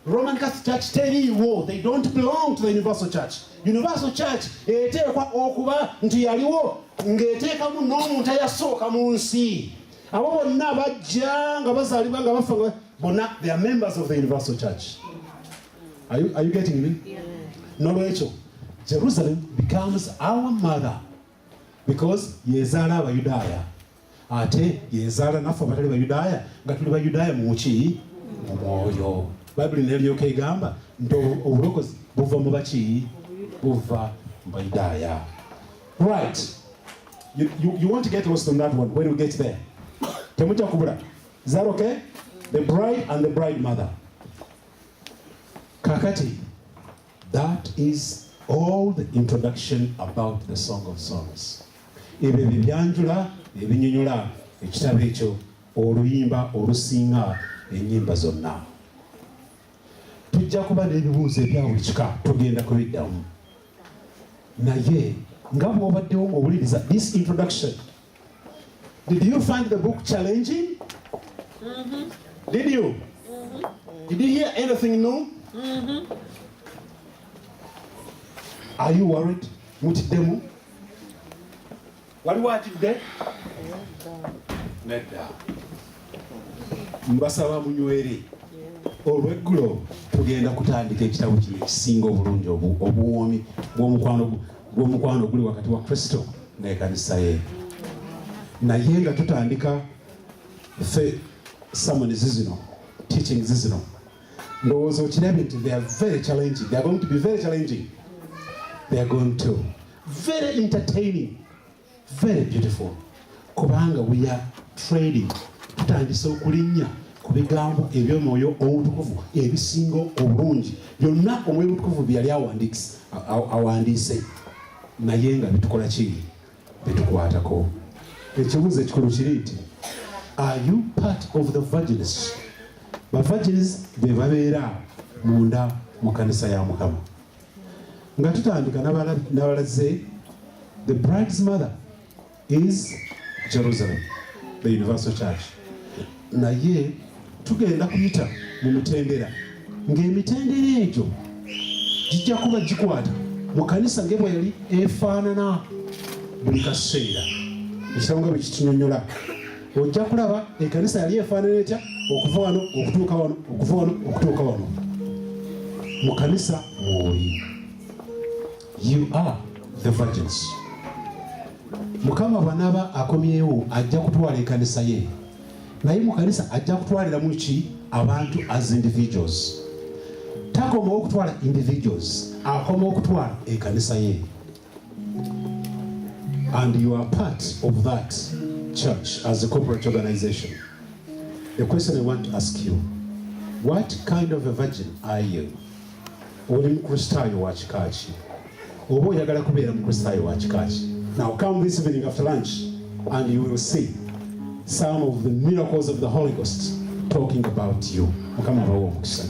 Roman Catholic Church teriiwo, they don't belong to the universal church. Universal church eteekwa okuba nti yaliwo ng'eteekamu n'omuntu eyasooka mu nsi. Abo bonna bajja nga bazaalibwa nga bafa bonna, they are members of the universal church. Are you getting me? Yeah. Nolwekyo Jerusalem becomes our mother because yezaala Abayudaaya ate yezaala naffe abatali Bayudaaya nga tuli Bayudaaya mu ki mu mwoyo. Bible neryoka egamba nti obulokozi buva mu baki buva mu Bayudaaya. Right. You want to get lost on that one when we get there. Temujja kubula. Is that okay? The bride and the bride mother. Kakati, that is all the introduction about the Song of Songs. Ebyo byanjula ebinyonyola ekitabo ekyo oluyimba olusinga ennyimba zonna. Tujja kuba n'ebibuuzo ebya buli kika tugenda kubiddamu. Naye nga bw'obaddewo ng'owuliriza this introduction, did you find the book challenging? Mm-hmm. Did you? Mm-hmm. Did you hear anything new? Mm-hmm. Are you worried? Mutiddemu? Waliwo atidde? Nedda. Mbasaba munywere. Olweggulo tugenda kutandika ekitabo kino ekisinga obulungi obuwoomi bw'omukwano guli wakati wa Kristo n'ekkanisa ye. Naye nga tutandika sermons zino, teachings zino, ndowooza okirabye nti they are very challenging. They are going to be very challenging. They are going to very entertaining, very beautiful. Kubanga we are trading. Tutandise okulinnya ku bigambo eby'omwoyo omutukuvu ebisinga obulungi byonna omwoyo omutukuvu bye yali awandiise naye nga bitukola ki bitukwatako. Ekibuuzo ekikulu kiri nti are you part of the virgins? Bavagins be babeera munda mu kanisa ya Mukama. Nga tutandika n'abalaze, the bride's mother is Jerusalem, the universal church. Naye tugenda kuyita mu mitendera ng'emitendera egyo gijja kuba gikwata mu kanisa ng'ebwe yali efaanana buli kaseera. Ekitabo nga bwe kitunyonnyola ojja kulaba ekkanisa yali efaanana etya okuva wano okutuuka wano okuva wano okutuuka wano. Mu kanisa mwoli. You are the virgins. Mukama bw'anaaba akomyewo ajja kutwala ekkanisa ye. Naye mu kanisa ajja kutwaliramu ki abantu as individuals. takoma okutwala individuals, akoma okutwala ekanisa ye. And you are part of that church as a corporate organization. The question I want to ask you, what kind of a virgin are you? Oli mukristaayo wa kika ki? Oba oyagala kubeera mukristaayo wa kika ki? Now come this evening after lunch and you will see some of the miracles of the Holy Ghost talking about you. Mukama bawe omukisa.